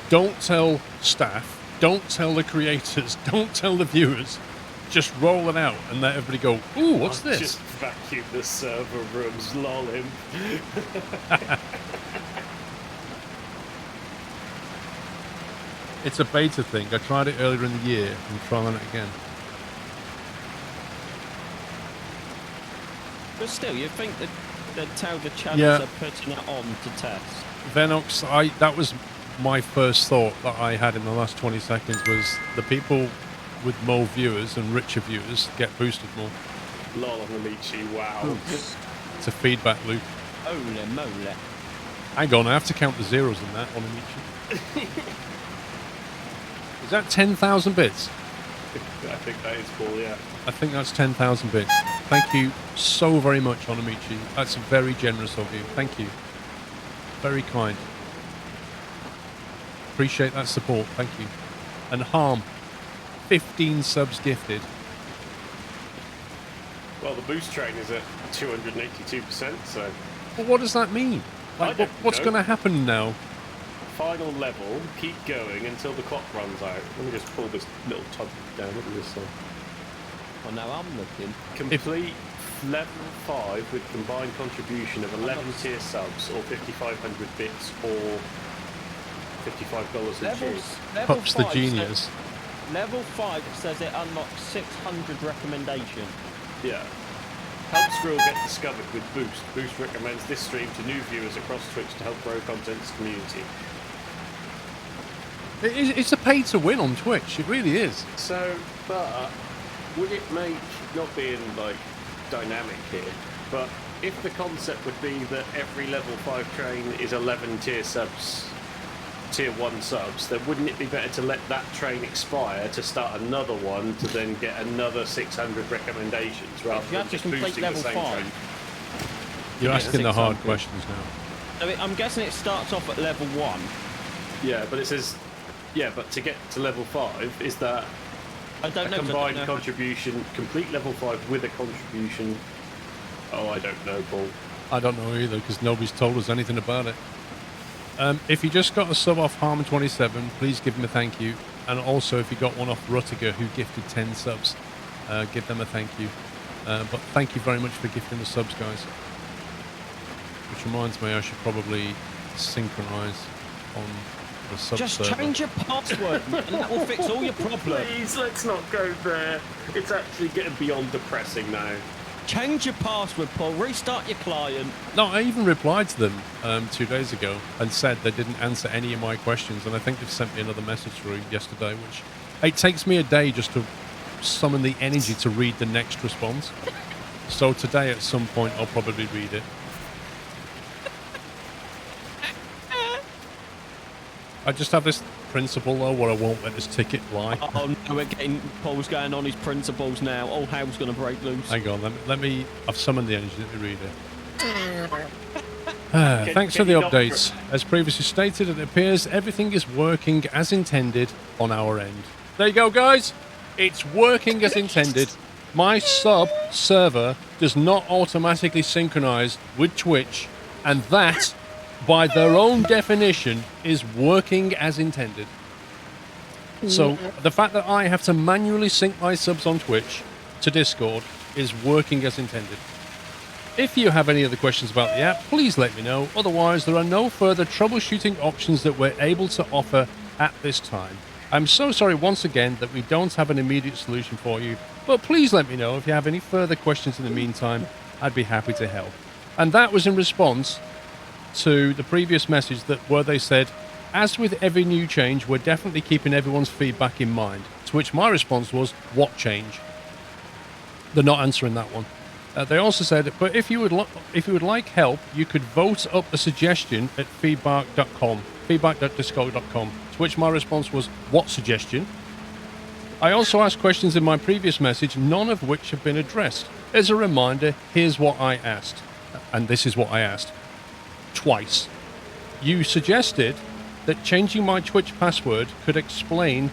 Don't tell staff, don't tell the creators, don't tell the viewers. Just roll it out and let everybody go, ooh, what's this? Just vacuum the server rooms, lol him. It's a beta thing. I tried it earlier in the year. I'm trying it again. But still, you think that that's how the channels Yeah. are putting it on to test. Venox, that was my first thought that I had in the last 20 seconds was the people with more viewers and richer viewers get boosted more. Lol on Amici, wow. It's a feedback loop. Holy moly. Hang on, I have to count the zeros in that on Amici. Is that 10,000 bits? I think that is cool, yeah. I think that's 10,000 bits. Thank you so very much, Onamichi. That's very generous of you. Thank you. Very kind. Appreciate that support. Thank you. And Harm, 15 subs gifted. Well, the boost train is at 282%, so... But what does that mean? Like, what's going to happen now? Final level, keep going until the clock runs out. Let me just pull this little tub down. Look at this one. Well, now I'm looking. Complete level 5 with combined contribution of 11 tier subs or 5,500 bits or $55 each. Pops the genius. Level 5 says it unlocks 600 recommendation. Yeah. Help Squirrel get discovered with Boost. Boost recommends this stream to new viewers across Twitch to help grow content's community. It's a pay to win on Twitch. It really is. So, but would it make, not being like dynamic here, but if the concept would be that every level 5 train is 11 tier subs, tier 1 subs, then wouldn't it be better to let that train expire to start another one to then get another 600 recommendations rather than just boosting the same train? You're asking the hard questions now. I mean, I'm guessing it starts off at level 1. Yeah, but it says, yeah, but to get to level 5, is that I don't know. Combined contribution, complete level 5 with a contribution? Oh, I don't know, Paul. I don't know either because nobody's told us anything about it. If you just got a sub off Harmon27, please give him a thank you. And also, if you got one off Ruttiger, who gifted 10 subs, give them a thank you. But thank you very much for gifting the subs, guys. Which reminds me, I should probably synchronize on the sub Just server. change your password and that will fix all your problems. Please, let's not go there. It's actually getting beyond depressing now. Change your password, Paul. Restart your client. No, I even replied to them 2 days ago and said they didn't answer any of my questions, and I think they've sent me another message through yesterday, which it takes me a day just to summon the energy to read the next response. So today at some point I'll probably read it. I just have this principle though where I won't let this ticket fly. Oh no, we're getting Paul's going on his principles now. All hell's going to break loose. Hang on, let me I've summoned the energy, let me read it. Thanks for the updates. As previously stated, it appears everything is working as intended on our end. There you go, guys. It's working as intended. My sub server does not automatically synchronize with Twitch, and that, by their own definition, is working as intended. So the fact that I have to manually sync my subs on Twitch to Discord is working as intended. If you have any other questions about the app, please let me know. Otherwise, there are no further troubleshooting options that we're able to offer at this time. I'm so sorry once again that we don't have an immediate solution for you, but please let me know if you have any further questions in the meantime. I'd be happy to help. And that was in response to the previous message where they said, as with every new change, we're definitely keeping everyone's feedback in mind. To which my response was, what change? They're not answering that one. They also said, but if you would like help, you could vote up a suggestion at feedback.com, feedback.discord.com. To which my response was, what suggestion? I also asked questions in my previous message, none of which have been addressed. As a reminder, here's what I asked. And this is what I asked. Twice. You suggested that changing my Twitch password could explain...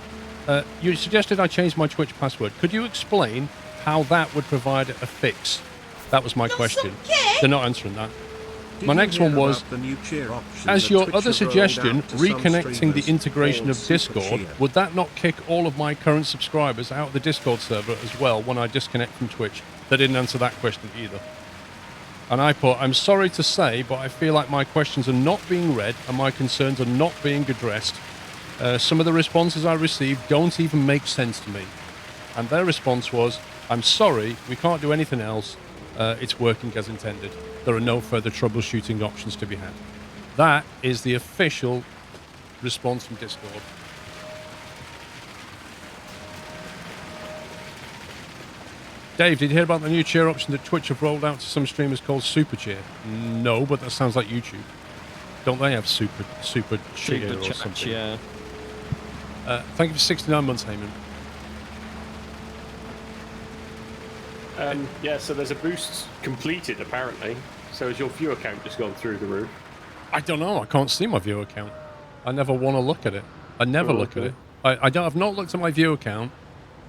you suggested I change my Twitch password. Could you explain how that would provide a fix? That was my question. They're not answering that. My next one was, as your other suggestion, reconnecting the integration of Discord, would that not kick all of my current subscribers out of the Discord server as well when I disconnect from Twitch? They didn't answer that question either. And I put, I'm sorry to say, but I feel like my questions are not being read and my concerns are not being addressed. Some of the responses I received don't even make sense to me. And their response was, I'm sorry, we can't do anything else. It's working as intended. There are no further troubleshooting options to be had. That is the official response from Discord. Dave, did you hear about the new cheer option that Twitch have rolled out to some streamers called Super Cheer? No, but that sounds like YouTube. Don't they have Super Cheer or something? Yeah. Thank you for 69 months, Heyman. Yeah, so there's a boost completed, apparently. So has your viewer count just gone through the roof? I don't know. I can't see my viewer count. I never want to look at it. I never look at it. I've not looked at my viewer count,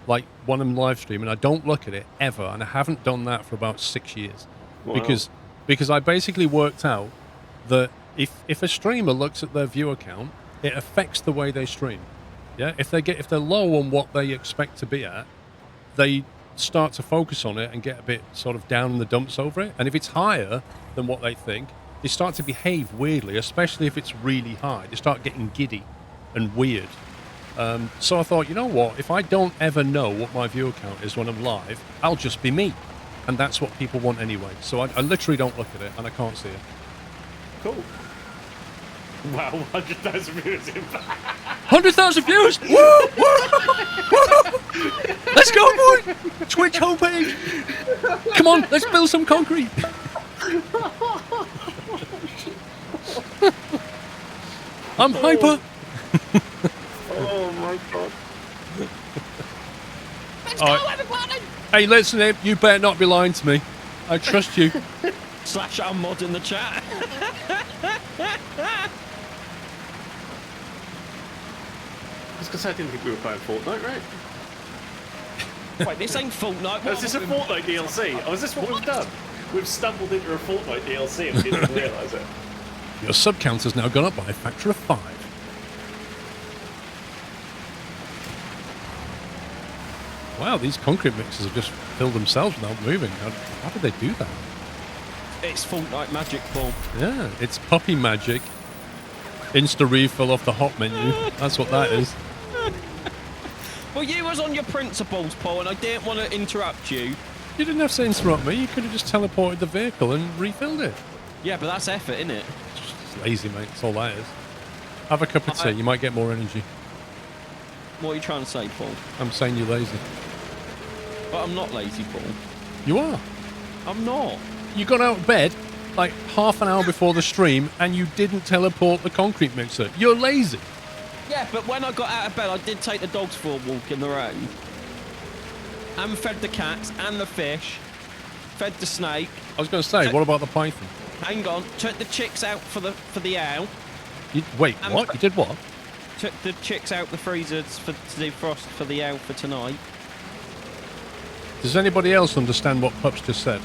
like when I'm live streaming. I don't look at it ever, and I haven't done that for about 6 years. Wow. Because I basically worked out that if a streamer looks at their viewer count, it affects the way they stream. Yeah, if they're low on what they expect to be at, they start to focus on it and get a bit sort of down in the dumps over it. And if it's higher than what they think, they start to behave weirdly, especially if it's really high. They start getting giddy and weird. So I thought, you know what? If I don't ever know what my viewer count is when I'm live, I'll just be me. And that's what people want anyway. So I literally don't look at it, and I can't see it. Cool. Wow, 100,000 viewers in. 100,000 viewers! Woo! Woo! Woo! Let's go, boy! Twitch homepage! Come on, let's build some concrete! I'm hyper! Oh my god. Let's go, everybody! Hey, listen, Abe, you better not be lying to me. I trust you. Slash our mod in the chat. Because I didn't think we were playing Fortnite, right? Wait, this ain't Fortnite. Is this a Fortnite DLC? Oh, is this what we've done? We've stumbled into a Fortnite DLC and we didn't even realise it. Your sub count has now gone up by a factor of 5. Wow, these concrete mixers have just filled themselves without moving. How did they do that? It's Fortnite magic, Paul. Yeah, it's puppy magic. Insta refill off the hot menu. That's what that is. Well, you was on your principles, Paul, and I didn't want to interrupt you. You didn't have to interrupt me. You could have just teleported the vehicle and refilled it. Yeah, but that's effort, isn't it? It's lazy, mate. That's all that is. Have a cup of tea. You might get more energy. What are you trying to say, Paul? I'm saying you're lazy. But I'm not lazy, Paul. You are. I'm not. You got out of bed like half an hour before the stream and you didn't teleport the concrete mixer. You're lazy. Yeah, but when I got out of bed, I did take the dogs for a walk in the rain. And fed the cats and the fish. Fed the snake. I was going to say, what about the python? Hang on. Took the chicks out for the owl. Wait, what? You did what? Took the chicks out the freezers to defrost for the owl for tonight. Does anybody else understand what Pups just said?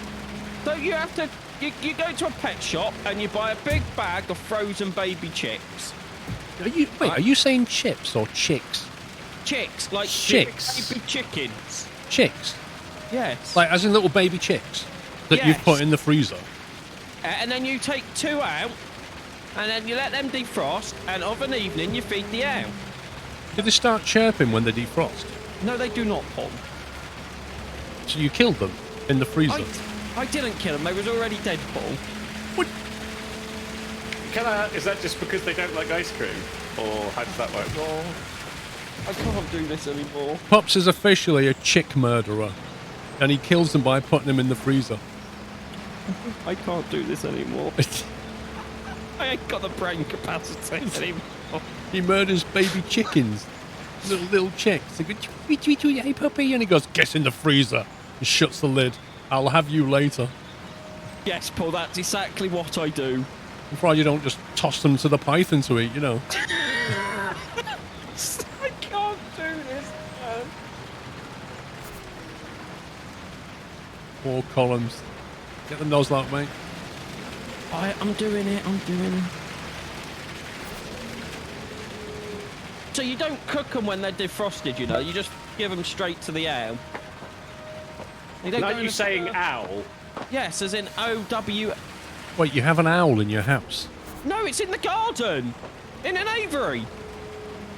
So you have to... You go to a pet shop and you buy a big bag of frozen baby chicks. Are you saying chips or chicks? Chicks, like chicks. baby chickens. Chicks? Yes. Like as in little baby chicks that Yes. you've put in the freezer? And then you take 2 out and then you let them defrost and of an evening you feed the owl. Did they start chirping when they defrost? No, they do not, Paul. So you killed them in the freezer? I didn't kill them. They was already dead, Paul. What? Is that just because they don't like ice cream? Or how does that work? Oh, I can't do this anymore. Pups is officially a chick murderer. And he kills them by putting them in the freezer. I can't do this anymore. I ain't got the brain capacity anymore. He murders baby chickens. Little chicks. They go, tweet, tweet, tweet, hey puppy. And he goes, get in the freezer. And shuts the lid. I'll have you later. Yes, Paul, that's exactly what I do. Before you don't just toss them to the python to eat, you know. I can't do this, man. Poor columns. Get the nozzle out, mate. I'm doing it. So you don't cook them when they're defrosted, you know? You just give them straight to the owl. Are you saying owl? Yes, as in O-W... Wait, you have an owl in your house? No, it's in the garden. In an aviary.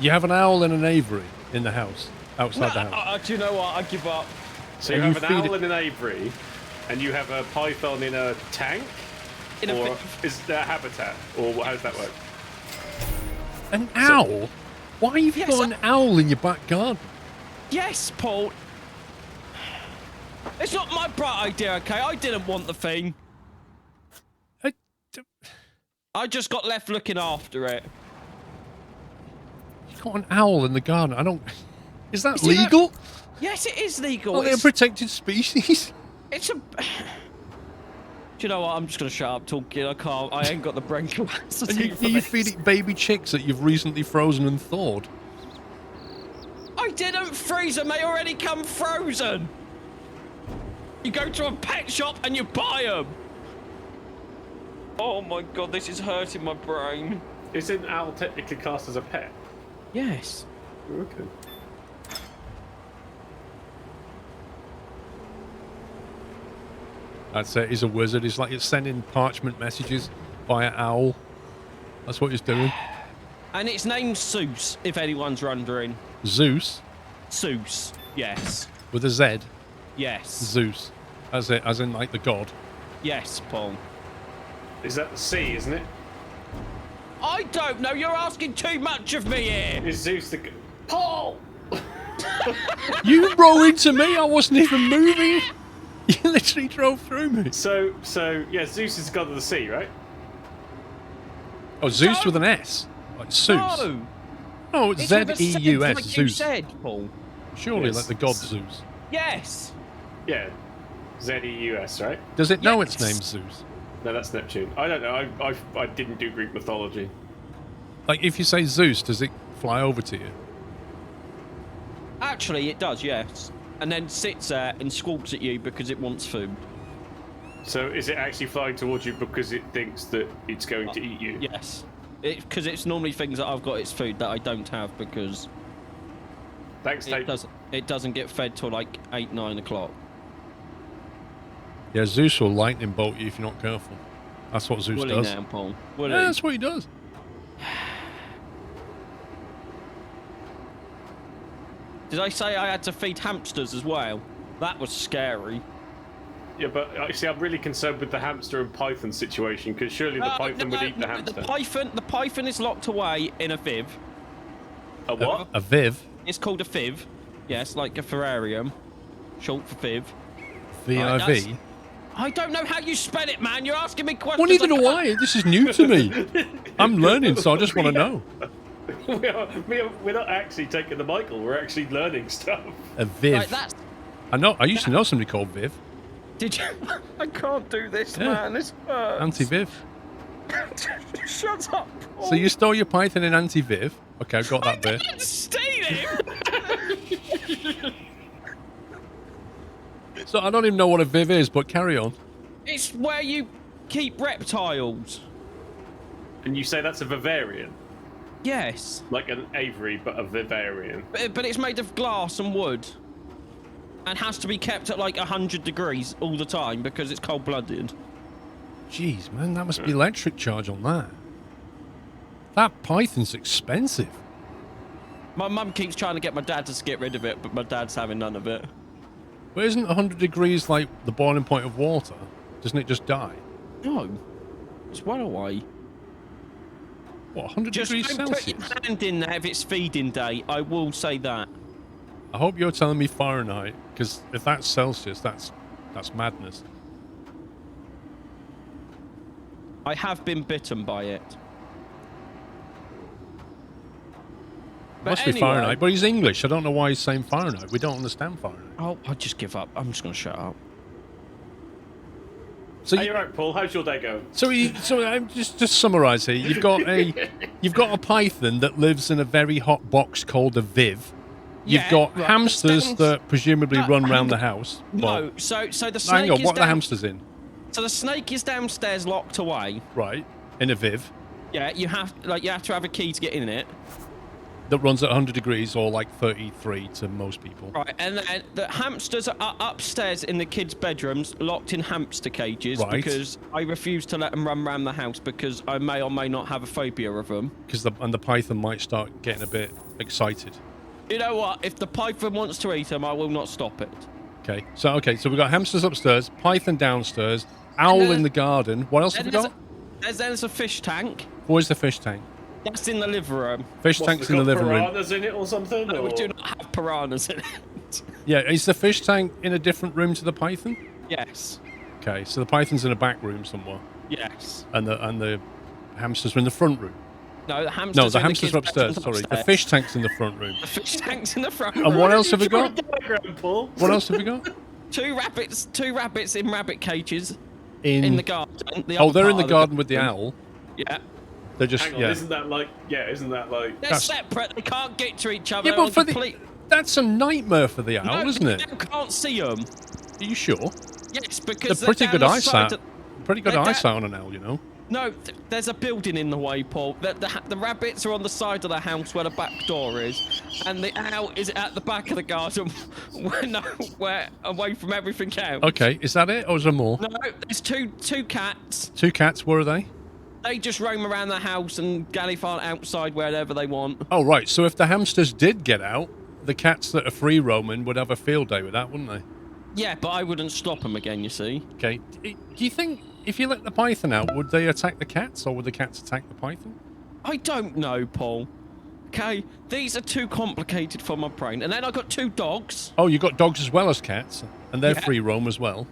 You have an owl in an aviary in the house? Outside the house? Do you know what? I give up. So you And have you an feed owl it- in an aviary, and you have a python in a tank? In a Or fi- is there a habitat? Or how does that work? An owl? Why have you got an owl in your back garden? Yes, Paul. It's not my bright idea, okay? I didn't want the thing. I just got left looking after it. You've got an owl in the garden. I don't... Is that legal? Yes, it is legal. Are they a protected species? It's a... Do you know what? I'm just going to shut up talking. I can't. I ain't got the brain capacity. And you feed it baby chicks that you've recently frozen and thawed? I didn't freeze them. They already come frozen. You go to a pet shop and you buy them. Oh my god, this is hurting my brain. Isn't owl technically classed as a pet? Yes. Okay. That's it. He's a wizard. He's like sending parchment messages via owl. That's what he's doing. And its name's Seuss, if anyone's wondering. Zeus? Seuss, yes. With a Z? Yes. Zeus. As in like the god. Yes, Paul. Is that the sea, isn't it? I don't know. You're asking too much of me here. Is Zeus the... Paul! You roll into me. I wasn't even moving. You literally drove through me. So yeah, Zeus is the god of the sea, right? Oh, Zeus with an S. Like Zeus. No. Oh, it's Z-E-U-S. Like Zeus. you said, Paul. Surely, Yes. like the god Zeus. Yes. Yeah. Z-E-U-S, right? Does it know Yes. its name, Zeus? No, that's Neptune. I don't know. I didn't do Greek mythology. Like, if you say Zeus, does it fly over to you? Actually, it does, yes. And then sits there and squawks at you because it wants food. So is it actually flying towards you because it thinks that it's going to eat you? Yes. Because it's normally things that I've got its food that I don't have because Thanks, Tate. it doesn't get fed till like 8, 9 o'clock. Yeah, Zeus will lightning bolt you if you're not careful. That's what Zeus Will he does. now, Paul? Will Yeah, he? that's what he does. Did I say I had to feed hamsters as well? That was scary. Yeah, but see, I'm really concerned with the hamster and python situation because surely the python would eat the hamster. The python is locked away in a viv. A what? A Viv. It's called a viv. Yes, like a terrarium. Short for viv. V-I-V. I don't know how you spell it, man. You're asking me questions. Well, neither I do can't- I. This is new to me. I'm learning, so I just want to know. We're not actually taking the Michael. We're actually learning stuff. A Viv. Right, that's... I used to know somebody called Viv. Did you? I can't do this, Yeah. man. This hurts. Anti-Viv. Shut up. Paul. So you stole your python in Anti-Viv. Okay, I've got that I bit. didn't steal him. So I don't even know what a Viv is, but carry on. It's where you keep reptiles. And you say that's a vivarium, Yes, like an aviary, but a vivarium. but it's made of glass and wood, and has to be kept at like 100 degrees all the time because it's cold-blooded. Jeez, man, that must be electric charge on that. That python's expensive. My mum keeps trying to get my dad to get rid of it, but my dad's having none of it. But isn't 100 degrees like the boiling point of water? Doesn't it just die? No, it's well away. What, 100 Just degrees don't put your Celsius? hand in there if it's feeding day. I will say that. I hope you're telling me Fahrenheit, because if that's Celsius, that's madness. I have been bitten by it. But Must be anyway- Fahrenheit, but he's English. I don't know why he's saying Fahrenheit. We don't understand Fahrenheit. Oh, I just give up. I'm just gonna shut up. So Hey, you're right, Paul. How's your day going? So I'm just summarise here. You've got a python that lives in a very hot box called a Viv. You've Yeah, got right. hamsters Sounds- that presumably No, run hang around the on. house. No, Well, so the snake hang on, is what are the down, hamsters in? So the snake is downstairs locked away. Right, in a Viv Yeah, you have to have a key to get in it. that runs at 100 degrees or like 33 to most people. Right, and the hamsters are upstairs in the kids' bedrooms, locked in hamster cages, Right. because I refuse to let them run around the house because I may or may not have a phobia of them. Because the python might start getting a bit excited. You know what? If the python wants to eat them, I will not stop it. Okay, so we've got hamsters upstairs, python downstairs, owl then- in the garden. What else have we got? There's a fish tank. Where's the fish tank? That's in the living room. Fish What's tank's in the got living room. piranhas in it or something? No, we or- do not have piranhas in it. Yeah, is the fish tank in a different room to the python? Yes. Okay, so the python's in a back room somewhere, Yes. and the hamsters are in the front room. No, the hamsters. No, the in hamsters the are kids' upstairs. bedrooms Sorry, the fish tank's in the front room. The fish tank's in the front And room. what else have we Draw a got? diagram, Paul. What else have we got? Two rabbits in rabbit cages in the garden. Oh, they're in the garden with the owl. Yeah. They're just Hang on, isn't that like? They're That's- separate. They can't get to each other. Yeah, They're but for on the complete... that's a nightmare for the owl, No, isn't it? You can't see them. Are you sure? Yes, because They're pretty down good the eyesight. side of- Pretty good They're eyesight on an owl, you know. No, there's a building in the way, Paul. The rabbits are on the side of the house where the back door is, and the owl is at the back of the garden, where away from everything else. Okay, is that it, or is there more? No, there's two cats. Two cats. Where are they? They just roam around the house and gallifart outside wherever they want. Oh, right. So if the hamsters did get out, the cats that are free roaming would have a field day with that, wouldn't they? Yeah, but I wouldn't stop them again, you see. Okay. Do you think if you let the python out, would they attack the cats, or would the cats attack the python? I don't know, Paul. Okay, these are too complicated for my brain. And then I got two dogs. Oh, you got dogs as well as cats, and they're Yeah. free roam as well,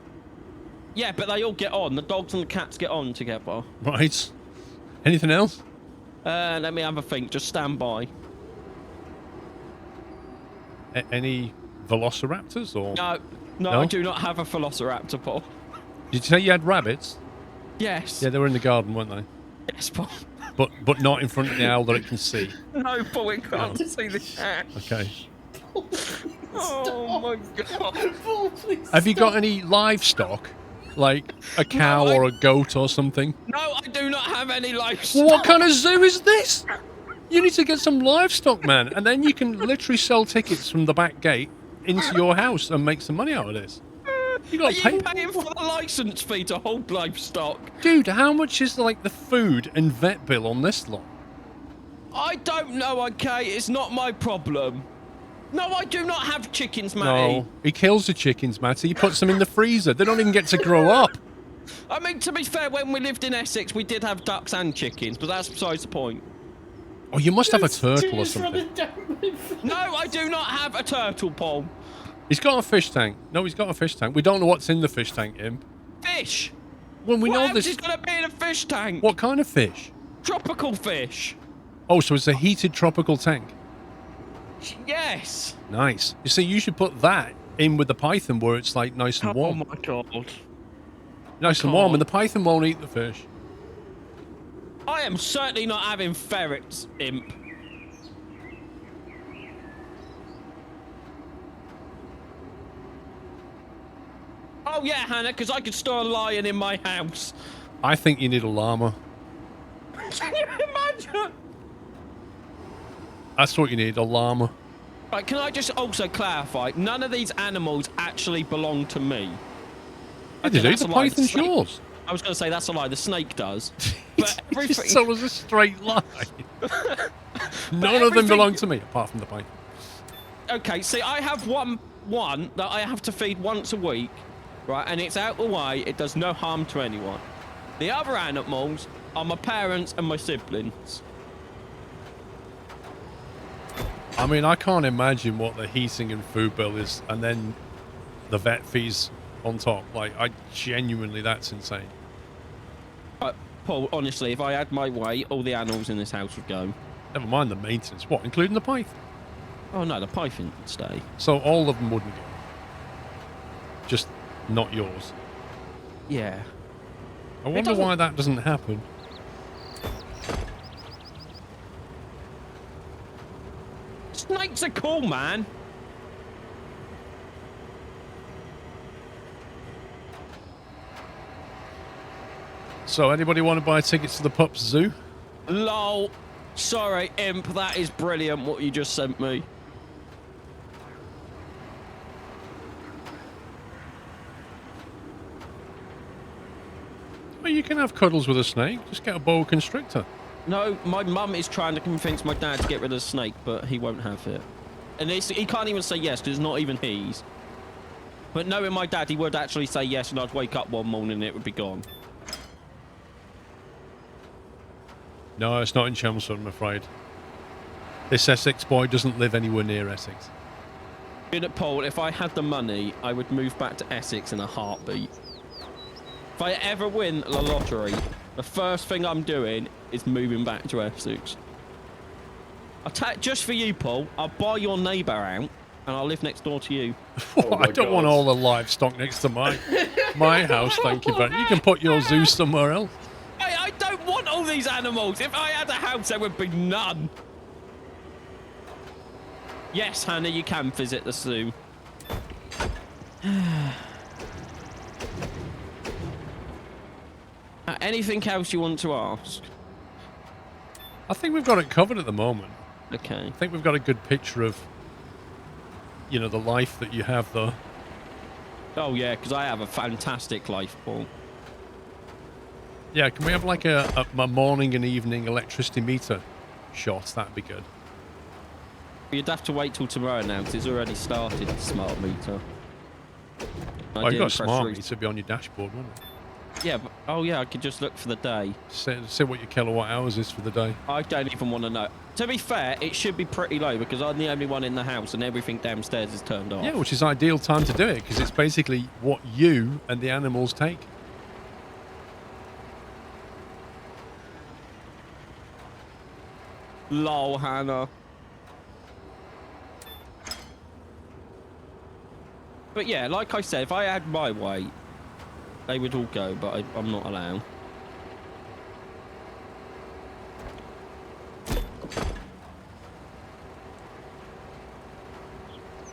Yeah, but they all get on. The dogs and the cats get on together. right? Anything else? Let me have a think. Just stand by. Any velociraptors, or No, No? I do not have a velociraptor, Paul. did you say you had rabbits? Yes. Yeah, they were in the garden, weren't they? Yes, Paul. But not in front of the owl that it can see. No, Paul, it can't see the cat. Okay. Oh my god. Paul, please. Have you got any livestock, like a cow No, or a goat or something? No, I do not have any livestock. What kind of zoo is this? You need to get some livestock, man, and then you can literally sell tickets from the back gate into your house and make some money out of this. You Are got to you pay, paying for the license fee to hold livestock? dude. How much is like the food and vet bill on this lot? I don't know, okay? It's not my problem. No, I do not have chickens, Matty. No, he kills the chickens, Matty. He puts them in the freezer. They don't even get to grow up. I mean, to be fair, when we lived in Essex, we did have ducks and chickens, but that's besides the point. Oh, you must have a turtle or Just something. running down my face. No, I do not have a turtle, Paul. He's got a fish tank. No, he's got a fish tank. We don't know what's in the fish tank, Imp. Fish. Well, we What know else this. is going to be in a fish tank? What kind of fish? Tropical fish. Oh, so it's a heated tropical tank. Yes. Nice. You see, you should put that in with the python where it's like nice and Oh warm. my god. Nice and warm, and the python won't eat the fish. I am certainly not having ferrets, Imp. Oh yeah, Hannah, because I could store a lion in my house. I think you need a llama. Can you imagine? That's what you need, a llama. Right, can I just also clarify? None of these animals actually belong to me. What did you do? that's The a lie. python's snake- yours. I was going to say that's a lie. The snake does. But everything... So it was a straight line. None of them everything- belong to me, apart from the python. Okay, see, I have one that I have to feed once a week, right? And it's out the way. It does no harm to anyone. The other animals are my parents and my siblings. I mean, I can't imagine what the heating and food bill is, and then the vet fees on top. Like, that's insane. Paul, honestly, if I had my way, all the animals in this house would go. Never mind the maintenance. What, including the python? Oh no, the python would stay. So all of them wouldn't go. Just not yours. Yeah. I wonder doesn't- why that doesn't happen. Snakes are cool, man. So anybody want to buy tickets to the Pups Zoo? Lol. Sorry, Imp, that is brilliant what you just sent me. Well, you can have cuddles with a snake. Just get a boa constrictor. No, my mum is trying to convince my dad to get rid of the snake, but he won't have it. And he can't even say yes, because it's not even his. But knowing my dad, he would actually say yes, and I'd wake up one morning and it would be gone. No, it's not in Chelmsford, I'm afraid. This Essex boy doesn't live anywhere near Essex. Paul, if I had the money, I would move back to Essex in a heartbeat. If I ever win the lottery, the first thing I'm doing is moving back to Essex. Just for you, Paul, I'll buy your neighbour out, and I'll live next door to you. Oh I don't want all the livestock next to my house, thank you, but you can put your zoo somewhere else. I don't want all these animals. If I had a house, there would be none. Yes, Hannah, you can visit the zoo. Anything else you want to ask? I think we've got it covered at the moment. Okay. I think we've got a good picture of, the life that you have, though. Oh, yeah, because I have a fantastic life, Paul. Yeah, can we have like a morning and evening electricity meter shot? That'd be good. You'd have to wait till tomorrow now, because it's already started, the smart meter. Oh, you've got a smart meter to be on your dashboard, wouldn't it? Yeah, but, oh yeah, I could just look for the day. See what your kilowatt hours is for the day. I don't even want to know. To be fair, it should be pretty low because I'm the only one in the house and everything downstairs is turned off. Yeah, which is ideal time to do it because it's basically what you and the animals take. Lol, Hannah. But yeah, like I said, if I had my way, they would all go, but I'm not allowed.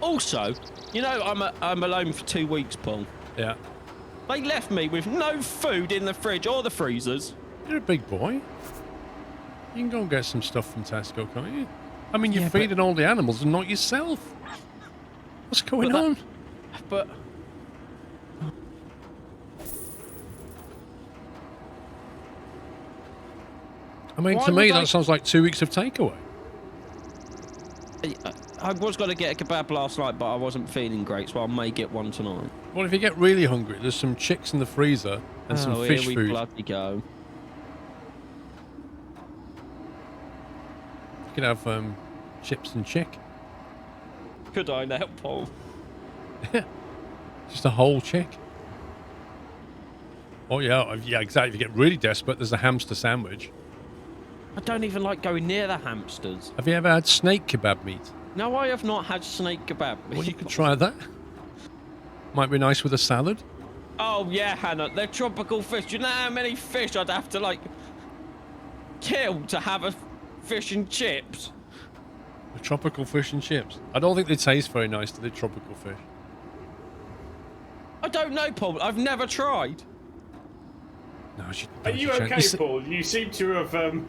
Also, I'm alone for 2 weeks, Paul. Yeah. They left me with no food in the fridge or the freezers. You're a big boy. You can go and get some stuff from Tesco, can't you? I mean, you're Yeah, feeding all the animals and not yourself. What's going on? But... I mean, to me, that sounds like 2 weeks of takeaway. I was going to get a kebab last night, but I wasn't feeling great, so I may get one tonight. Well, if you get really hungry, there's some chicks in the freezer and some fish here we food. bloody go. You could have chips and chick. Could I now, Paul? Just a whole chick. Oh, yeah, exactly. If you get really desperate, there's a hamster sandwich. I don't even like going near the hamsters. Have you ever had snake kebab meat? No, I have not had snake kebab. Well, you could try that. Might be nice with a salad. Oh, yeah, Hannah. They're tropical fish. Do you know how many fish I'd have to, kill to have a fish and chips? The tropical fish and chips. I don't think they taste very nice, do they, tropical fish? I don't know, Paul. I've never tried. No, Are you okay, Paul? You seem to have...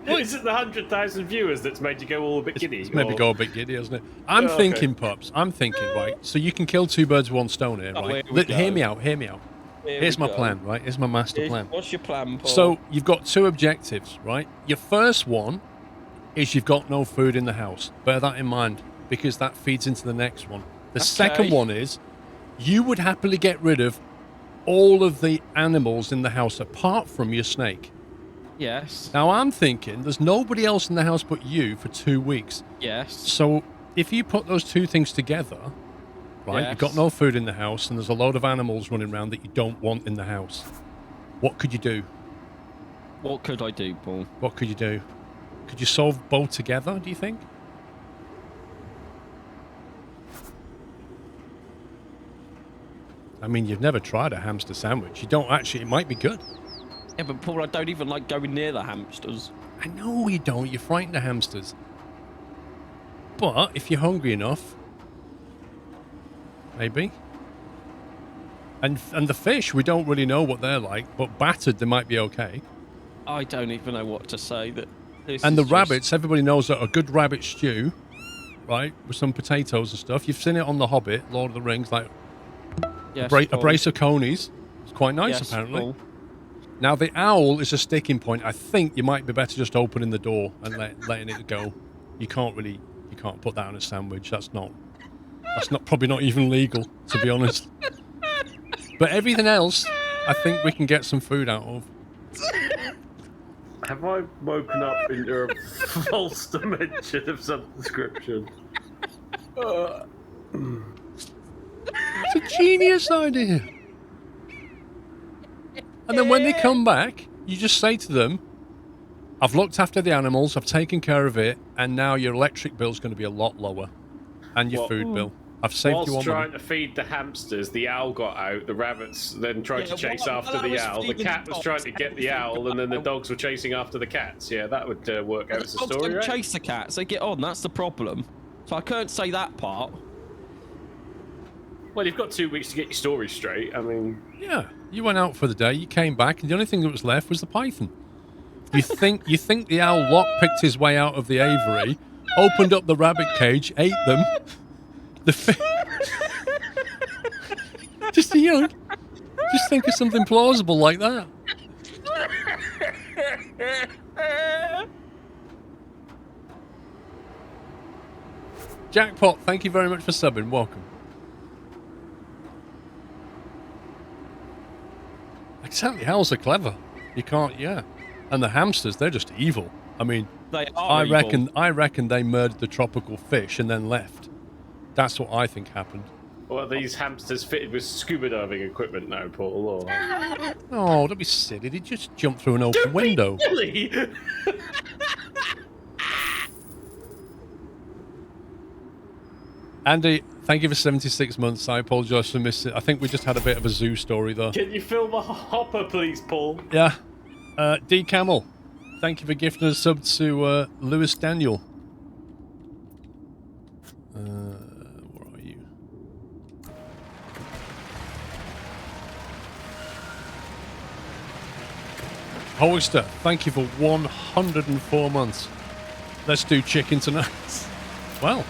Is it the 100,000 viewers that's made you go all a bit giddy? It's made me go a bit giddy, hasn't it? I'm thinking, Pups. I'm thinking, right? So you can kill two birds with one stone here, right? Hear me out. Here's my plan, right? Here's my master plan. What's your plan, Paul? So you've got two objectives, right? Your first one is you've got no food in the house. Bear that in mind because that feeds into the next one. The second one is you would happily get rid of all of the animals in the house apart from your snake. Yes. Now I'm thinking there's nobody else in the house but you for 2 weeks. Yes. So if you put those two things together, right, yes. You've got no food in the house and there's a load of animals running around that you don't want in the house. What could you do? What could I do, Paul? What could you do? Could you solve both together, do you think? I mean, you've never tried a hamster sandwich. You don't actually, it might be good. Yeah, but Paul, I don't even like going near the hamsters. I know you don't. You're frightened of hamsters. But if you're hungry enough, maybe. And the fish, we don't really know what they're like, but battered, they might be okay. I don't even know what to say. And the rabbits, everybody knows that a good rabbit stew, right, with some potatoes and stuff. You've seen it on The Hobbit, Lord of the Rings, like yes, a brace of conies. It's quite nice, yes, apparently. Paul. Now, the owl is a sticking point. I think you might be better just opening the door and letting it go. You can't put that on a sandwich. That's probably not even legal, to be honest. But everything else, I think we can get some food out of. Have I woken up into a false dimension of some description? It's a genius idea. And then when they come back, you just say to them, I've looked after the animals, I've taken care of it, and now your electric bill's going to be a lot lower. And your food bill. I've saved you Whilst on trying money. to feed the hamsters, the owl got out, the rabbits then tried to chase after the owl, the cat was trying to get the owl, and then the dogs were chasing after the cats. Yeah, that would work out as a Dogs story, don't right? chase the cats, they get on, that's the problem. So I can't say that part. Well, you've got 2 weeks to get your story straight. I mean... Yeah, you went out for the day, you came back, and the only thing that was left was the python. You think the owl lockpicked his way out of the aviary, opened up the rabbit cage, ate them. Just think of something plausible like that. Jackpot, thank you very much for subbing. Welcome. Exactly, owls are clever. You can't, yeah. And the hamsters, they're just evil. I mean, They are evil. I reckon they murdered the tropical fish and then left. That's what I think happened. Well, are these hamsters fitted with scuba diving equipment now, Paul? Or... Oh, don't be silly. They just jumped through an open window. Really? Andy, thank you for 76 months. I apologise for missing. I think we just had a bit of a zoo story, though. Can you film a hopper, please, Paul? Yeah. D. Camel, thank you for gifting a sub to Lewis Daniel. Where are you? Hollister, thank you for 104 months. Let's do chicken tonight. Well,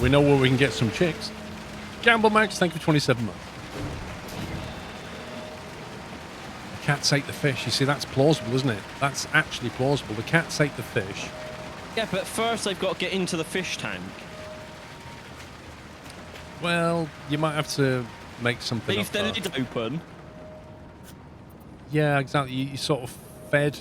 we know where we can get some chicks. Gamble Max, thank you for 27 months. The cats ate the fish. You see, that's plausible, isn't it? That's actually plausible. The cats ate the fish. Yeah, but first they've got to get into the fish tank. Well, you might have to make something Leave up the there. lid open. Yeah, exactly. You sort of fed...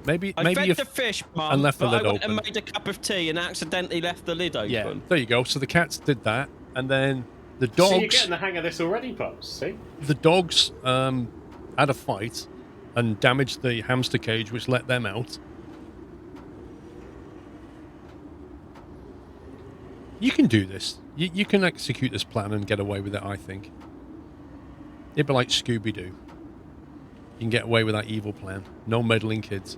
Maybe I fed you the fish, Mum, and left the but lid I went open. and made a cup of tea and accidentally left the lid open. Yeah, there you go. So the cats did that, and then the dogs... So you're getting the hang of this already, Pops, see? The dogs had a fight and damaged the hamster cage, which let them out. You can do this. You can execute this plan and get away with it, I think. It'd be like Scooby-Doo. You can get away with that evil plan. No meddling kids.